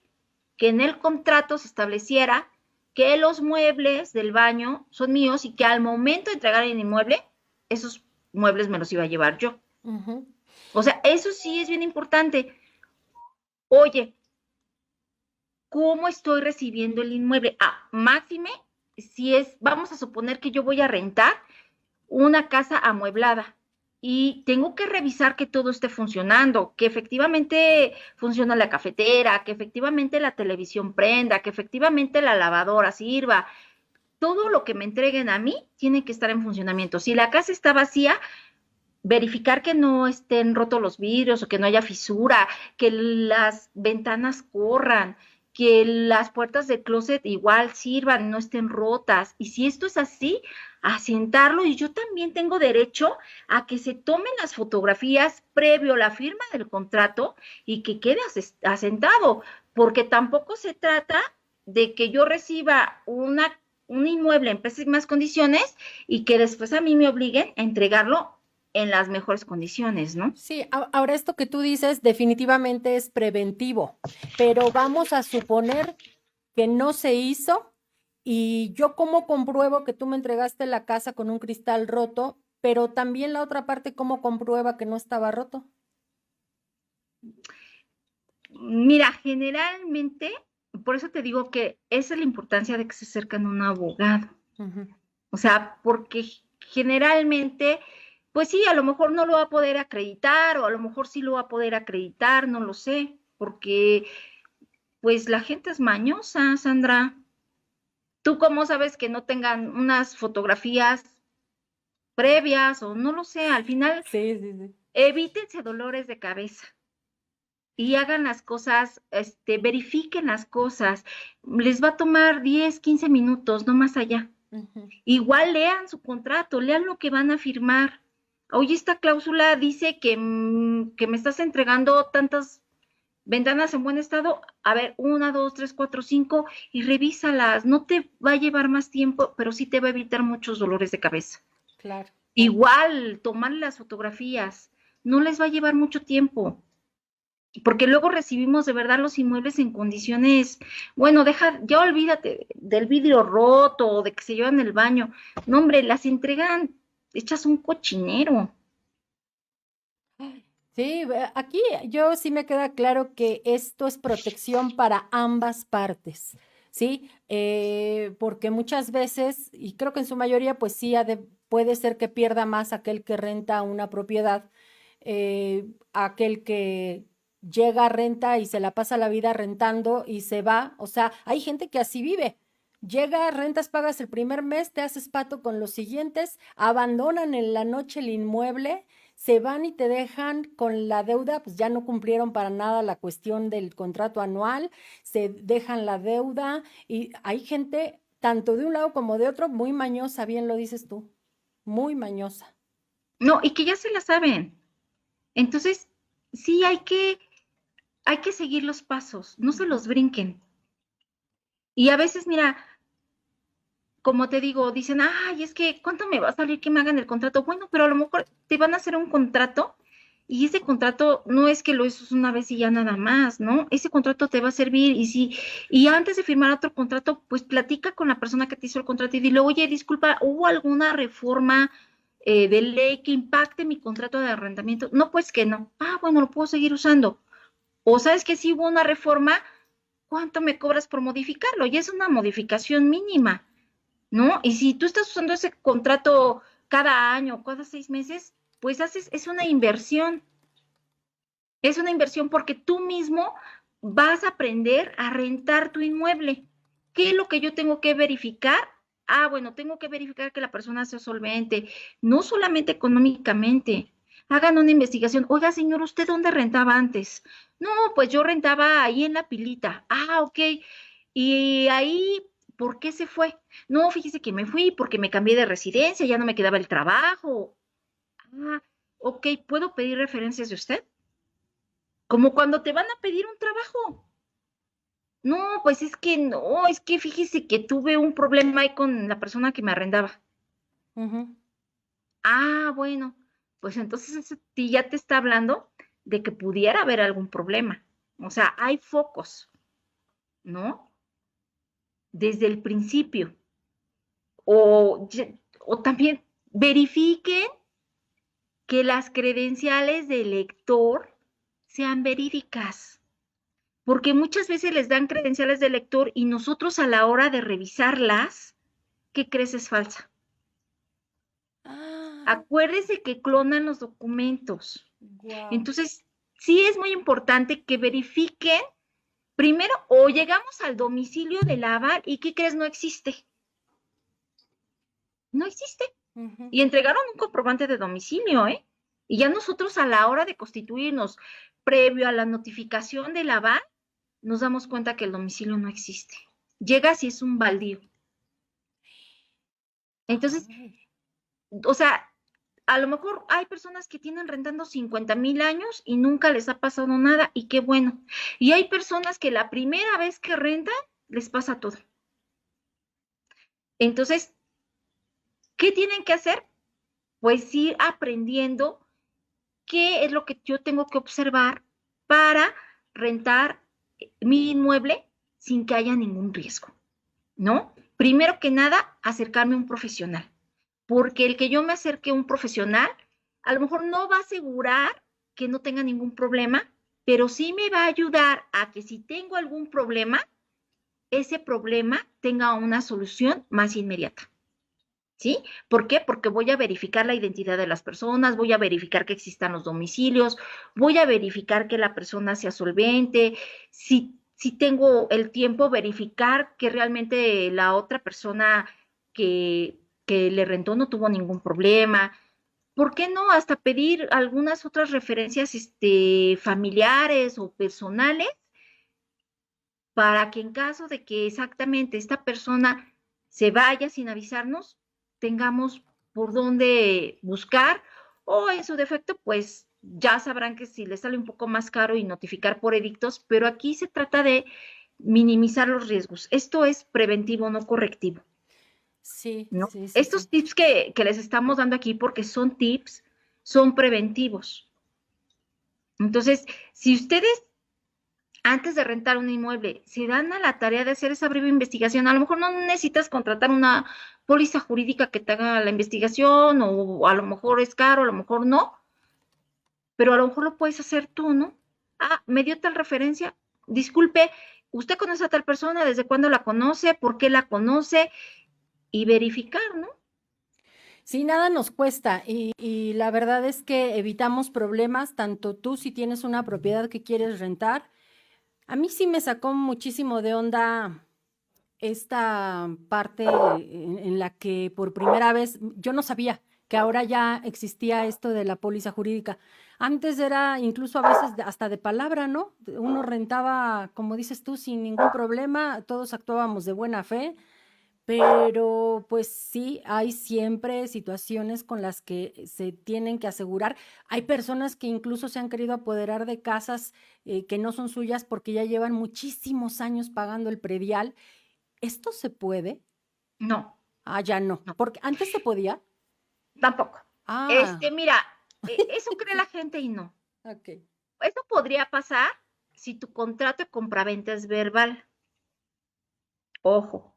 S2: que en el contrato se estableciera que los muebles del baño son míos y que al momento de entregar el inmueble, esos muebles me los iba a llevar yo.
S1: ujú.
S2: O sea, eso sí es bien importante. Oye, ¿cómo estoy recibiendo el inmueble? Máxime, si es, vamos a suponer que yo voy a rentar una casa amueblada y tengo que revisar que todo esté funcionando, que efectivamente funciona la cafetera, que efectivamente la televisión prenda, que efectivamente la lavadora sirva. Todo lo que me entreguen a mí tiene que estar en funcionamiento. Si la casa está vacía, verificar que no estén rotos los vidrios o que no haya fisura, que las ventanas corran, que las puertas del closet igual sirvan, no estén rotas. Y si esto es así, asentarlo. Y yo también tengo derecho a que se tomen las fotografías previo a la firma del contrato y que quede asentado, porque tampoco se trata de que yo reciba un inmueble en pésimas condiciones y que después a mí me obliguen a entregarlo en las mejores condiciones, ¿no?
S1: Sí, ahora esto que tú dices definitivamente es preventivo, pero vamos a suponer que no se hizo y yo cómo compruebo que tú me entregaste la casa con un cristal roto, pero también la otra parte cómo comprueba que no estaba roto.
S2: Mira, generalmente, por eso te digo que esa es la importancia de que se acercan a un abogado.
S1: Ujú,
S2: O sea, porque generalmente, pues sí, a lo mejor no lo va a poder acreditar o a lo mejor sí lo va a poder acreditar, no lo sé, porque pues la gente es mañosa, Sandra. ¿Tú cómo sabes que no tengan unas fotografías previas o no lo sé? Al final,
S1: sí, sí, sí.
S2: evítense dolores de cabeza y hagan las cosas, verifiquen las cosas. Les va a tomar 10, 15 minutos, no más allá.
S1: Ujú,
S2: Igual lean su contrato, lean lo que van a firmar. Oye, esta cláusula dice que me estás entregando tantas ventanas en buen estado. A ver, una, dos, tres, cuatro, cinco, y revísalas. No te va a llevar más tiempo, pero sí te va a evitar muchos dolores de cabeza.
S1: claro.
S2: Igual, tomar las fotografías, no les va a llevar mucho tiempo porque luego recibimos de verdad los inmuebles en condiciones, bueno, ya olvídate del vidrio roto o de que se llevan el baño. No, hombre, las entregan hechas un cochinero.
S1: Sí, aquí yo sí me queda claro que esto es protección para ambas partes, ¿sí? Porque muchas veces, y creo que en su mayoría, pues sí, puede ser que pierda más aquel que renta una propiedad, aquel que llega a renta y se la pasa la vida rentando y se va. O sea, hay gente que así vive. Llega, rentas, pagas el primer mes, te haces pato con los siguientes, abandonan en la noche el inmueble, se van y te dejan con la deuda, pues ya no cumplieron para nada la cuestión del contrato anual, se dejan la deuda y hay gente, tanto de un lado como de otro, muy mañosa, bien lo dices tú, muy mañosa.
S2: No, y que ya se la saben. Entonces, sí hay que seguir los pasos, no se los brinquen. Y a veces, mira, como te digo, dicen, ay, es que, ¿cuánto me va a salir que me hagan el contrato? Bueno, pero a lo mejor te van a hacer un contrato y ese contrato no es que lo hizo una vez y ya nada más, ¿no? Ese contrato te va a servir y antes de firmar otro contrato, pues platica con la persona que te hizo el contrato y dile, oye, disculpa, ¿hubo alguna reforma de ley que impacte mi contrato de arrendamiento? No, pues que no. Ah, bueno, lo puedo seguir usando. O sabes que si hubo una reforma, ¿cuánto me cobras por modificarlo? Y es una modificación mínima, ¿no? Y si tú estás usando ese contrato cada año, cada 6 meses, pues es una inversión porque tú mismo vas a aprender a rentar tu inmueble. ¿Qué es lo que yo tengo que verificar? Ah, bueno, tengo que verificar que la persona sea solvente, no solamente económicamente. Hagan una investigación. Oiga, señor, ¿usted dónde rentaba antes? No, pues yo rentaba ahí en la pilita. Ah, ok. Y ahí, ¿por qué se fue? No, fíjese que me fui porque me cambié de residencia, ya no me quedaba el trabajo. Ah, ok, ¿puedo pedir referencias de usted? Como cuando te van a pedir un trabajo. No, pues es que no, es que fíjese que tuve un problema ahí con la persona que me arrendaba.
S1: Ujú.
S2: Ah, bueno, pues entonces eso ya te está hablando de que pudiera haber algún problema. O sea, hay focos, ¿no? Desde el principio. O, o también verifiquen que las credenciales del lector sean verídicas, porque muchas veces les dan credenciales de lector y nosotros a la hora de revisarlas, ¿qué crees es falsa?
S1: Ah,
S2: Acuérdese que clonan los documentos.
S1: wow.
S2: Entonces, sí es muy importante que verifiquen primero o llegamos al domicilio del aval y ¿qué crees? No existe. No existe. Y entregaron un comprobante de domicilio, ¿eh? Y ya nosotros a la hora de constituirnos, previo a la notificación del aval, nos damos cuenta que el domicilio no existe. Llega si es un baldío. Entonces, o sea, a lo mejor hay personas que tienen rentando 50,000 años y nunca les ha pasado nada y qué bueno. Y hay personas que la primera vez que rentan les pasa todo. Entonces, ¿qué tienen que hacer? Pues ir aprendiendo qué es lo que yo tengo que observar para rentar mi inmueble sin que haya ningún riesgo, ¿no? Primero que nada, acercarme a un profesional, porque el que yo me acerque a un profesional, a lo mejor no va a asegurar que no tenga ningún problema, pero sí me va a ayudar a que si tengo algún problema, ese problema tenga una solución más inmediata. ¿Sí? ¿Por qué? Porque voy a verificar la identidad de las personas, voy a verificar que existan los domicilios, voy a verificar que la persona sea solvente, si tengo el tiempo, verificar que realmente la otra persona que le rentó no tuvo ningún problema. ¿Por qué no? Hasta pedir algunas otras referencias familiares o personales para que en caso de que exactamente esta persona se vaya sin avisarnos, tengamos por dónde buscar o en su defecto, pues ya sabrán que si les sale un poco más caro y notificar por edictos, pero aquí se trata de minimizar los riesgos. Esto es preventivo, no correctivo,
S1: Sí,
S2: ¿no?
S1: sí, sí, sí.
S2: Estos tips que les estamos dando aquí, porque son tips, son preventivos. Entonces, si ustedes antes de rentar un inmueble, se dan a la tarea de hacer esa breve investigación. A lo mejor no necesitas contratar una póliza jurídica que te haga la investigación, o a lo mejor es caro, a lo mejor no, pero a lo mejor lo puedes hacer tú, ¿no? Ah, me dio tal referencia. Disculpe, ¿usted conoce a tal persona? ¿Desde cuándo la conoce? ¿Por qué la conoce? Y verificar, ¿no?
S1: Sí, nada nos cuesta y la verdad es que evitamos problemas, tanto tú si tienes una propiedad que quieres rentar. A mí sí me sacó muchísimo de onda
S4: esta parte en la que por primera vez, yo no sabía que ahora ya existía esto de la póliza jurídica. Antes era incluso a veces hasta de palabra, ¿no? Uno rentaba, como dices tú, sin ningún problema, todos actuábamos de buena fe, pero pues sí, hay siempre situaciones con las que se tienen que asegurar. Hay personas que incluso se han querido apoderar de casas que no son suyas porque ya llevan muchísimos años pagando el predial. ¿Esto se puede?
S2: No,
S4: Ah, ya no,
S2: no,
S4: porque antes se podía.
S2: tampoco.
S4: Ah,
S2: Mira, eso cree la gente y no.
S4: ok.
S2: Eso podría pasar si tu contrato de compraventa es verbal. Ojo,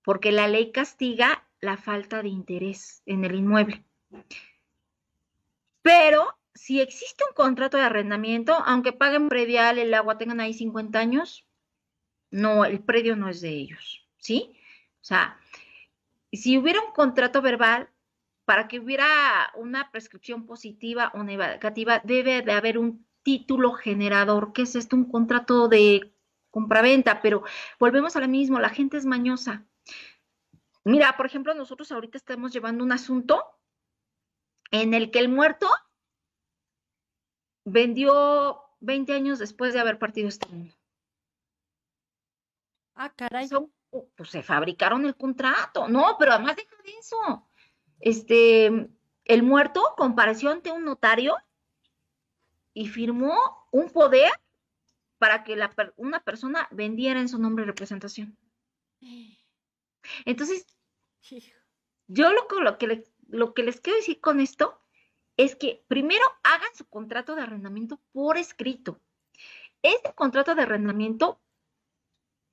S2: porque la ley castiga la falta de interés en el inmueble. Pero si existe un contrato de arrendamiento, aunque paguen predial, el agua, tengan ahí 50 años, no, el predio no es de ellos, ¿sí? O sea, si hubiera un contrato verbal, para que hubiera una prescripción positiva o negativa, debe de haber un título generador. ¿Qué es esto? Un contrato de compraventa, pero volvemos a lo mismo, la gente es mañosa. Mira, por ejemplo, nosotros ahorita estamos llevando un asunto en el que el muerto vendió 20 años después de haber partido este mundo.
S4: Ah, caray.
S2: Pues se fabricaron el contrato. No, pero además deja de eso. El muerto compareció ante un notario y firmó un poder para que una persona vendiera en su nombre representación. Entonces, yo lo que les quiero decir con esto es que primero hagan su contrato de arrendamiento por escrito. Este contrato de arrendamiento,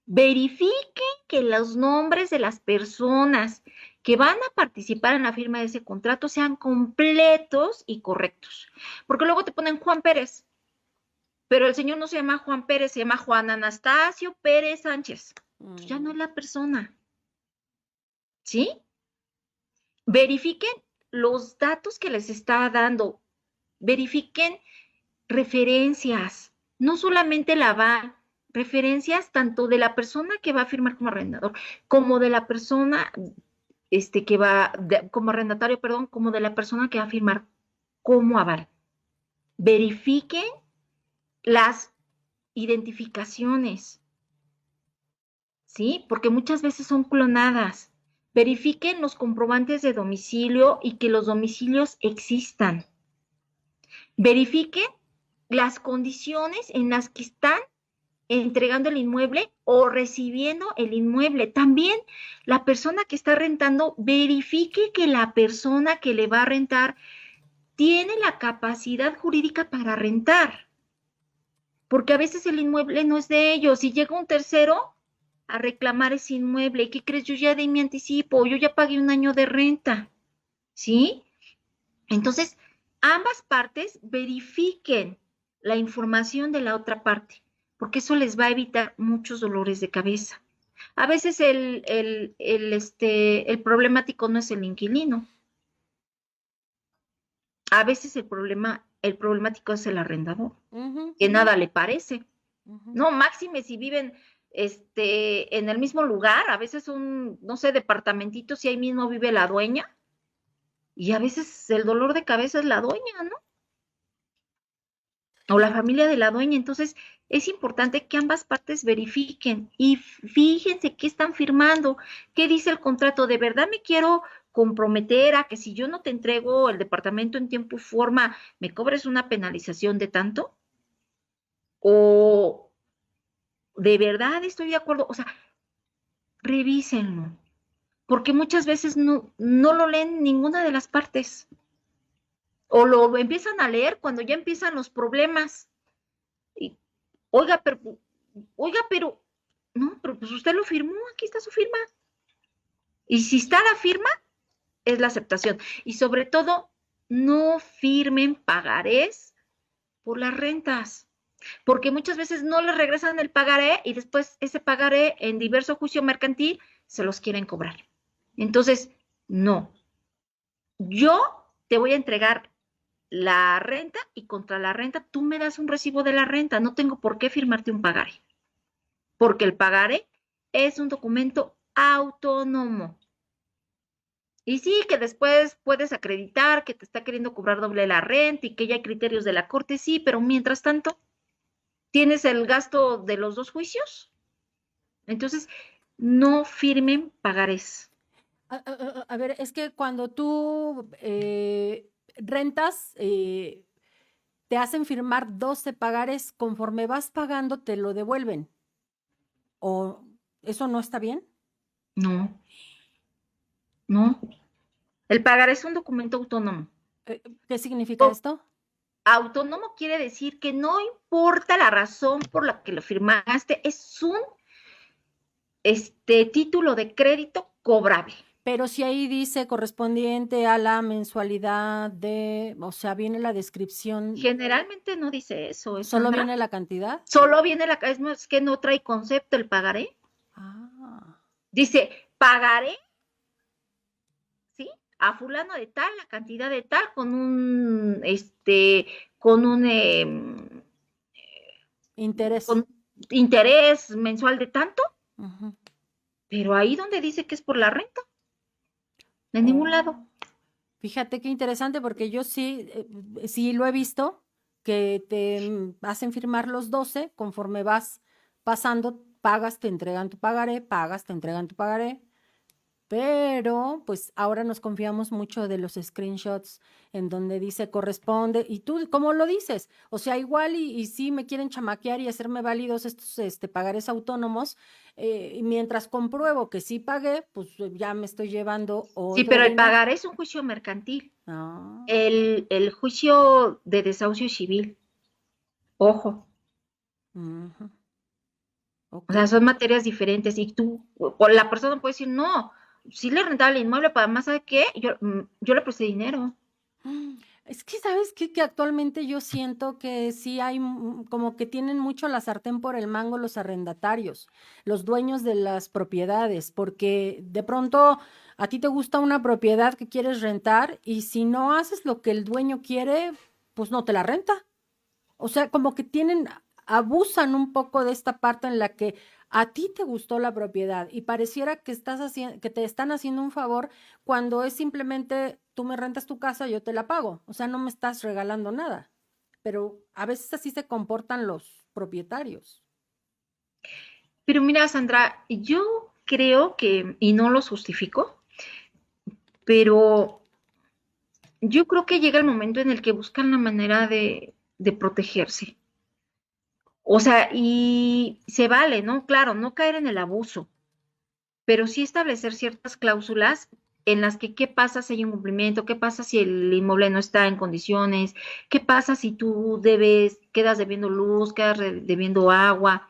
S2: verifiquen que los nombres de las personas que van a participar en la firma de ese contrato sean completos y correctos. Porque luego te ponen Juan Pérez, pero el señor no se llama Juan Pérez, se llama Juan Anastasio Pérez Sánchez. Pues ya no es la persona. ¿Sí? Verifiquen los datos que les está dando. Verifiquen referencias, no solamente la aval, referencias tanto de la persona que va a firmar como arrendador, como de la persona que va, como arrendatario, perdón, como de la persona que va a firmar como aval. Verifiquen las identificaciones, ¿sí? Porque muchas veces son clonadas. Verifiquen los comprobantes de domicilio y que los domicilios existan. Verifiquen las condiciones en las que están entregando el inmueble o recibiendo el inmueble. También la persona que está rentando, verifique que la persona que le va a rentar tiene la capacidad jurídica para rentar, porque a veces el inmueble no es de ellos y llega un tercero a reclamar ese inmueble. ¿Y qué crees? Yo ya di mi anticipo, yo ya pagué un año de renta, ¿sí? Entonces, ambas partes verifiquen la información de la otra parte, porque eso les va a evitar muchos dolores de cabeza. A veces el problemático no es el inquilino. A veces el problemático es el arrendador, que nada le parece. No, máxime si viven en el mismo lugar, a veces un, no sé, departamentito, si ahí mismo vive la dueña, y a veces el dolor de cabeza es la dueña, ¿no? O la familia de la dueña. Entonces, es importante que ambas partes verifiquen y fíjense qué están firmando, qué dice el contrato. ¿De verdad me quiero comprometer a que si yo no te entrego el departamento en tiempo y forma, me cobres una penalización de tanto? ¿O de verdad estoy de acuerdo? O sea, revísenlo, porque muchas veces no lo leen ninguna de las partes. O lo empiezan a leer cuando ya empiezan los problemas. Y, oiga, pero, no, pero pues usted lo firmó, aquí está su firma. Y si está la firma, es la aceptación. Y sobre todo, no firmen pagarés por las rentas, porque muchas veces no les regresan el pagaré y después ese pagaré en diverso juicio mercantil se los quieren cobrar. Entonces, no. Yo te voy a entregar la renta y contra la renta tú me das un recibo de la renta. No tengo por qué firmarte un pagaré, porque el pagaré es un documento autónomo. Y sí, que después puedes acreditar que te está queriendo cobrar doble la renta y que ya hay criterios de la corte, sí, pero mientras tanto, tienes el gasto de los dos juicios. Entonces, no firmen pagarés.
S4: A ver, es que cuando tú rentas, te hacen firmar 12 pagares, conforme vas pagando te lo devuelven. ¿O eso no está bien?
S2: No, no. El pagaré es un documento autónomo.
S4: ¿Qué significa esto?
S2: Autónomo quiere decir que no importa la razón por la que lo firmaste, es un título de crédito cobrable.
S4: Pero si ahí dice correspondiente a la mensualidad de, o sea, viene la descripción,
S2: Generalmente no dice eso,
S4: ¿solo
S2: Sandra.
S4: viene la cantidad?
S2: Solo viene es que no trae concepto el pagaré.
S4: Ah,
S2: Dice, pagaré, ¿sí? A fulano de tal, la cantidad de tal, con un
S4: interés.
S2: con interés mensual de tanto,
S4: Ujú.
S2: pero ahí donde dice que es por la renta, de
S4: Oh,
S2: ningún lado.
S4: fíjate qué interesante porque yo sí lo he visto, que te hacen firmar los 12, conforme vas pasando, pagas, te entregan tu pagaré, pagas, te entregan tu pagaré. Pero pues ahora nos confiamos mucho de los screenshots en donde dice corresponde y tú, ¿cómo lo dices? O sea, igual y sí me quieren chamaquear y hacerme válidos estos pagares autónomos, y mientras compruebo que sí pagué, pues ya me estoy llevando
S2: Sí,
S4: otro
S2: pero el
S4: dinero.
S2: pagaré es un juicio mercantil.
S4: Ah,
S2: El juicio de desahucio civil, ojo,
S4: ujú,
S2: o
S4: ok.
S2: sea, son materias diferentes y tú, o la persona puede decir, no, sí le rentaba el inmueble, pero además, ¿sabe qué? Yo le presté dinero.
S4: Es que, ¿sabes qué? Que actualmente yo siento que sí hay como que tienen mucho la sartén por el mango los arrendatarios, los dueños de las propiedades, porque de pronto a ti te gusta una propiedad que quieres rentar y si no haces lo que el dueño quiere, pues no te la renta. O sea, como que abusan un poco de esta parte en la que a ti te gustó la propiedad y pareciera que que te están haciendo un favor cuando es simplemente tú me rentas tu casa, yo te la pago. O sea, no me estás regalando nada. Pero a veces así se comportan los propietarios.
S2: Pero mira, Sandra, yo creo que, y no los justifico, pero yo creo que llega el momento en el que buscan la manera de protegerse. O sea, y se vale, ¿no? Claro, no caer en el abuso, pero sí establecer ciertas cláusulas en las que qué pasa si hay un cumplimiento, qué pasa si el inmueble no está en condiciones, qué pasa si tú quedas debiendo luz, quedas debiendo agua.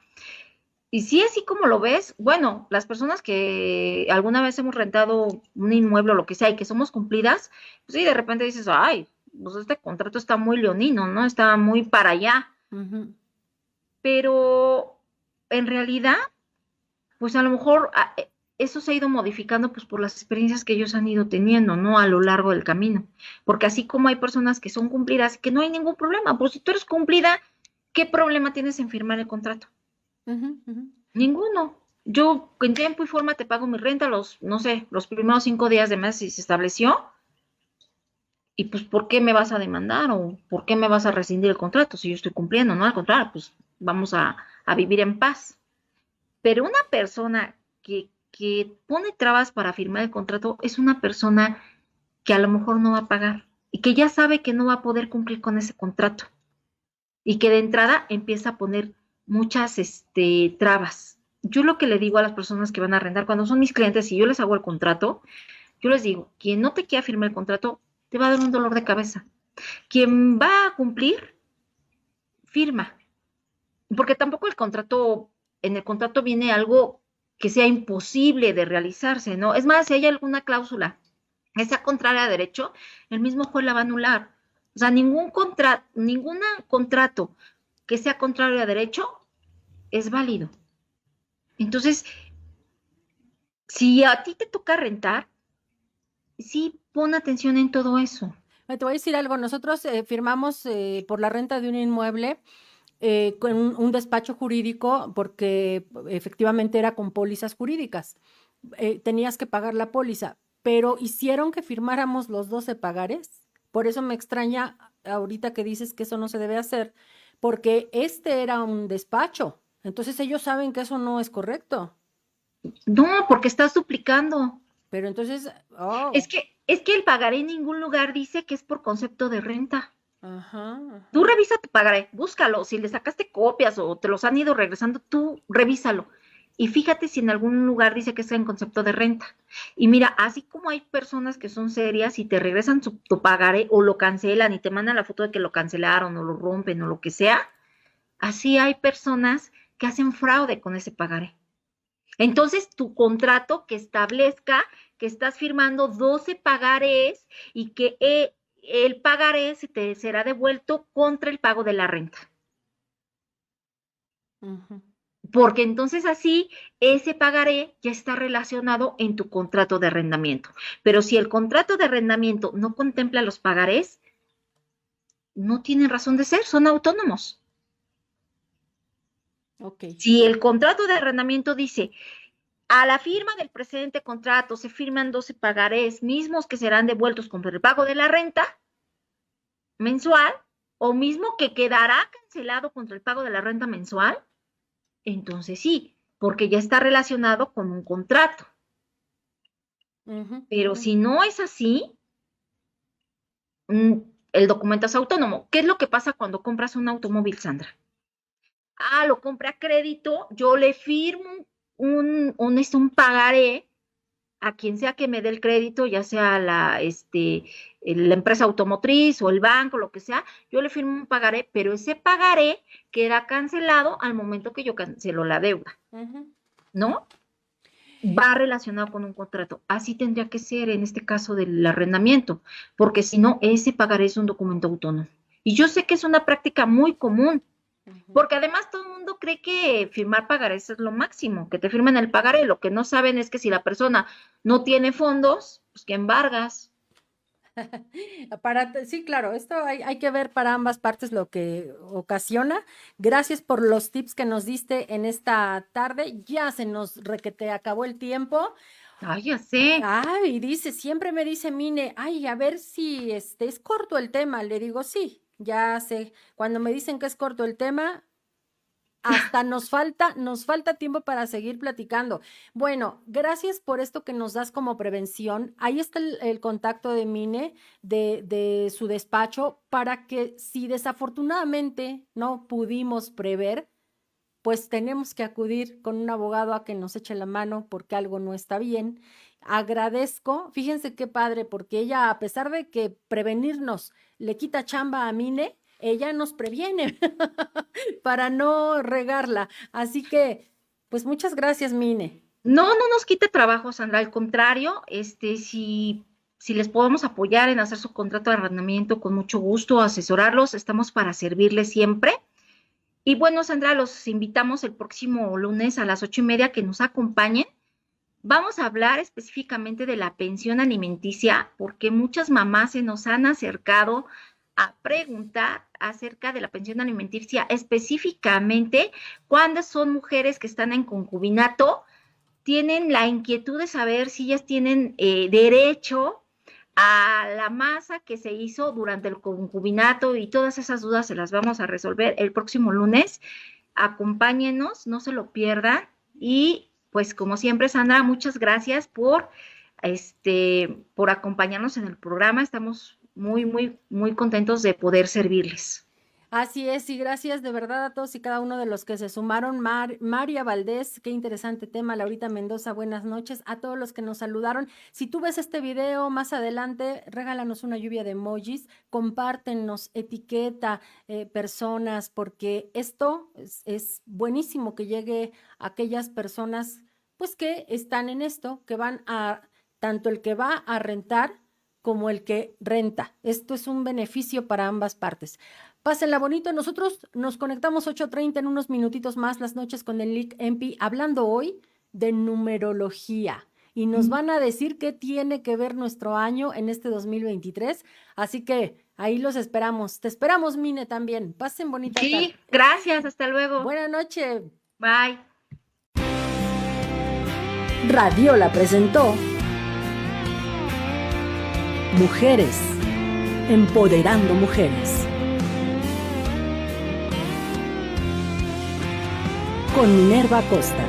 S2: Y si así como lo ves, bueno, las personas que alguna vez hemos rentado un inmueble o lo que sea y que somos cumplidas, pues sí, de repente dices, ay, pues este contrato está muy leonino, ¿no? Está muy para allá.
S4: Ujú.
S2: Pero en realidad, pues a lo mejor eso se ha ido modificando pues por las experiencias que ellos han ido teniendo, ¿no? A lo largo del camino. Porque así como hay personas que son cumplidas, que no hay ningún problema, pues si tú eres cumplida, ¿qué problema tienes en firmar el contrato?
S4: Ujú, ujú.
S2: Ninguno. Yo en tiempo y forma te pago mi renta no sé, los primeros 5 días de mes si se estableció. Y pues, ¿por qué me vas a demandar o por qué me vas a rescindir el contrato si yo estoy cumpliendo? No, al contrario, pues vamos a vivir en paz. Pero una persona que pone trabas para firmar el contrato es una persona que a lo mejor no va a pagar y que ya sabe que no va a poder cumplir con ese contrato y que de entrada empieza a poner muchas trabas. Yo lo que le digo a las personas que van a arrendar, cuando son mis clientes y yo les hago el contrato, yo les digo, quien no te quiera firmar el contrato, te va a dar un dolor de cabeza. Quien va a cumplir, firma. Porque tampoco en el contrato viene algo que sea imposible de realizarse, ¿no? Es más, si hay alguna cláusula que sea contraria a derecho, el mismo juez la va a anular. O sea, ningún contrato que sea contrario a derecho es válido. Entonces, si a ti te toca rentar, sí pon atención en todo eso.
S4: Te voy a decir algo, nosotros firmamos por la renta de un inmueble con un despacho jurídico porque efectivamente era con pólizas jurídicas. Tenías que pagar la póliza, pero hicieron que firmáramos los 12 pagares. Por eso me extraña ahorita que dices que eso no se debe hacer, porque este era un despacho. Entonces ellos saben que eso no es correcto.
S2: No, porque estás duplicando.
S4: Pero entonces, oh,
S2: Es que el pagaré en ningún lugar dice que es por concepto de renta.
S4: ajá,
S2: Tú
S4: ajá.
S2: revisa tu pagaré, búscalo. Si le sacaste copias o te los han ido regresando, tú revísalo. Y fíjate si en algún lugar dice que es en concepto de renta. Y mira, así como hay personas que son serias y te regresan tu pagaré o lo cancelan y te mandan la foto de que lo cancelaron o lo rompen o lo que sea, así hay personas que hacen fraude con ese pagaré. Entonces, tu contrato que establezca que estás firmando 12 pagarés y que el pagaré se te será devuelto contra el pago de la renta.
S4: Ujú.
S2: Porque entonces así ese pagaré ya está relacionado en tu contrato de arrendamiento. Pero si el contrato de arrendamiento no contempla los pagarés, no tienen razón de ser, son autónomos.
S4: Ok.
S2: Si el contrato de arrendamiento dice, a la firma del presente contrato se firman 12 pagarés mismos que serán devueltos con el pago de la renta mensual o mismo que quedará cancelado contra el pago de la renta mensual, entonces sí, porque ya está relacionado con un contrato.
S4: Ujú,
S2: Pero
S4: ujú.
S2: si no es así, el documento es autónomo. ¿Qué es lo que pasa cuando compras un automóvil, Sandra? Lo compré a crédito, yo le firmo un pagaré a quien sea que me dé el crédito, ya sea la empresa automotriz o el banco, lo que sea, yo le firmo un pagaré, pero ese pagaré queda cancelado al momento que yo cancelo la deuda,
S4: Ujú.
S2: ¿no? Va relacionado con un contrato. Así tendría que ser en este caso del arrendamiento, porque si no, ese pagaré es un documento autónomo. Y yo sé que es una práctica muy común,
S4: Ujú.
S2: porque además todo el mundo cree que firmar pagarés es lo máximo, que te firmen el pagaré. Lo que no saben es que si la persona no tiene fondos, pues que embargas.
S4: Sí, claro, esto hay que ver para ambas partes lo que ocasiona. Gracias por los tips que nos diste en esta tarde. Ya se nos requete acabó el tiempo.
S2: Ay, ya sé.
S4: Ay, dice, siempre me dice Mine, ay, a ver si es corto el tema. Le digo, sí, ya sé. Cuando me dicen que es corto el tema, hasta nos falta tiempo para seguir platicando. Bueno, gracias por esto que nos das como prevención. Ahí está el contacto de Mine, de su despacho, para que si desafortunadamente no pudimos prever, pues tenemos que acudir con un abogado a que nos eche la mano porque algo no está bien. Agradezco, fíjense qué padre, porque ella, a pesar de que prevenirnos le quita chamba a Mine, ella nos previene para no regarla. Así que, pues muchas gracias, Mine.
S2: No, no nos quite trabajo, Sandra. Al contrario, si les podemos apoyar en hacer su contrato de arrendamiento, con mucho gusto, asesorarlos, estamos para servirles siempre. Y bueno, Sandra, los invitamos el próximo lunes a las 8:30 que nos acompañen. Vamos a hablar específicamente de la pensión alimenticia, porque muchas mamás se nos han acercado a preguntar acerca de la pensión alimenticia, específicamente cuando son mujeres que están en concubinato, tienen la inquietud de saber si ellas tienen derecho a la masa que se hizo durante el concubinato, y todas esas dudas se las vamos a resolver el próximo lunes. Acompáñenos, no se lo pierdan. Y pues como siempre, Sandra, muchas gracias por acompañarnos en el programa. Estamos muy, muy, muy contentos de poder servirles.
S4: Así es, y gracias de verdad a todos y cada uno de los que se sumaron. María Valdés, qué interesante tema. Laurita Mendoza, buenas noches. A todos los que nos saludaron. Si tú ves este video más adelante, regálanos una lluvia de emojis, compártenos, etiqueta personas, porque esto es buenísimo que llegue a aquellas personas pues que están en esto, que van a, tanto el que va a rentar como el que renta. Esto es un beneficio para ambas partes. Pásenla bonito. Nosotros nos conectamos 8:30 en unos minutitos más las noches con el Lic MP, hablando hoy de numerología. Y nos van a decir qué tiene que ver nuestro año en este 2023. Así que Ahí los esperamos. Te esperamos, Mine, también. Pasen bonita
S2: Sí,
S4: tarde.
S2: gracias, hasta luego.
S4: Buenas noches.
S2: Bye.
S1: Radiola presentó Mujeres, empoderando mujeres. Con Minerva Acosta,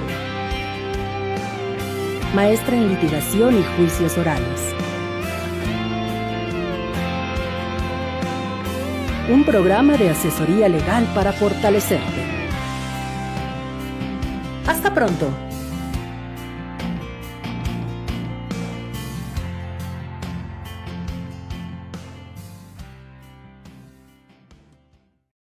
S1: maestra en litigación y juicios orales. Un programa de asesoría legal para fortalecerte. Hasta pronto.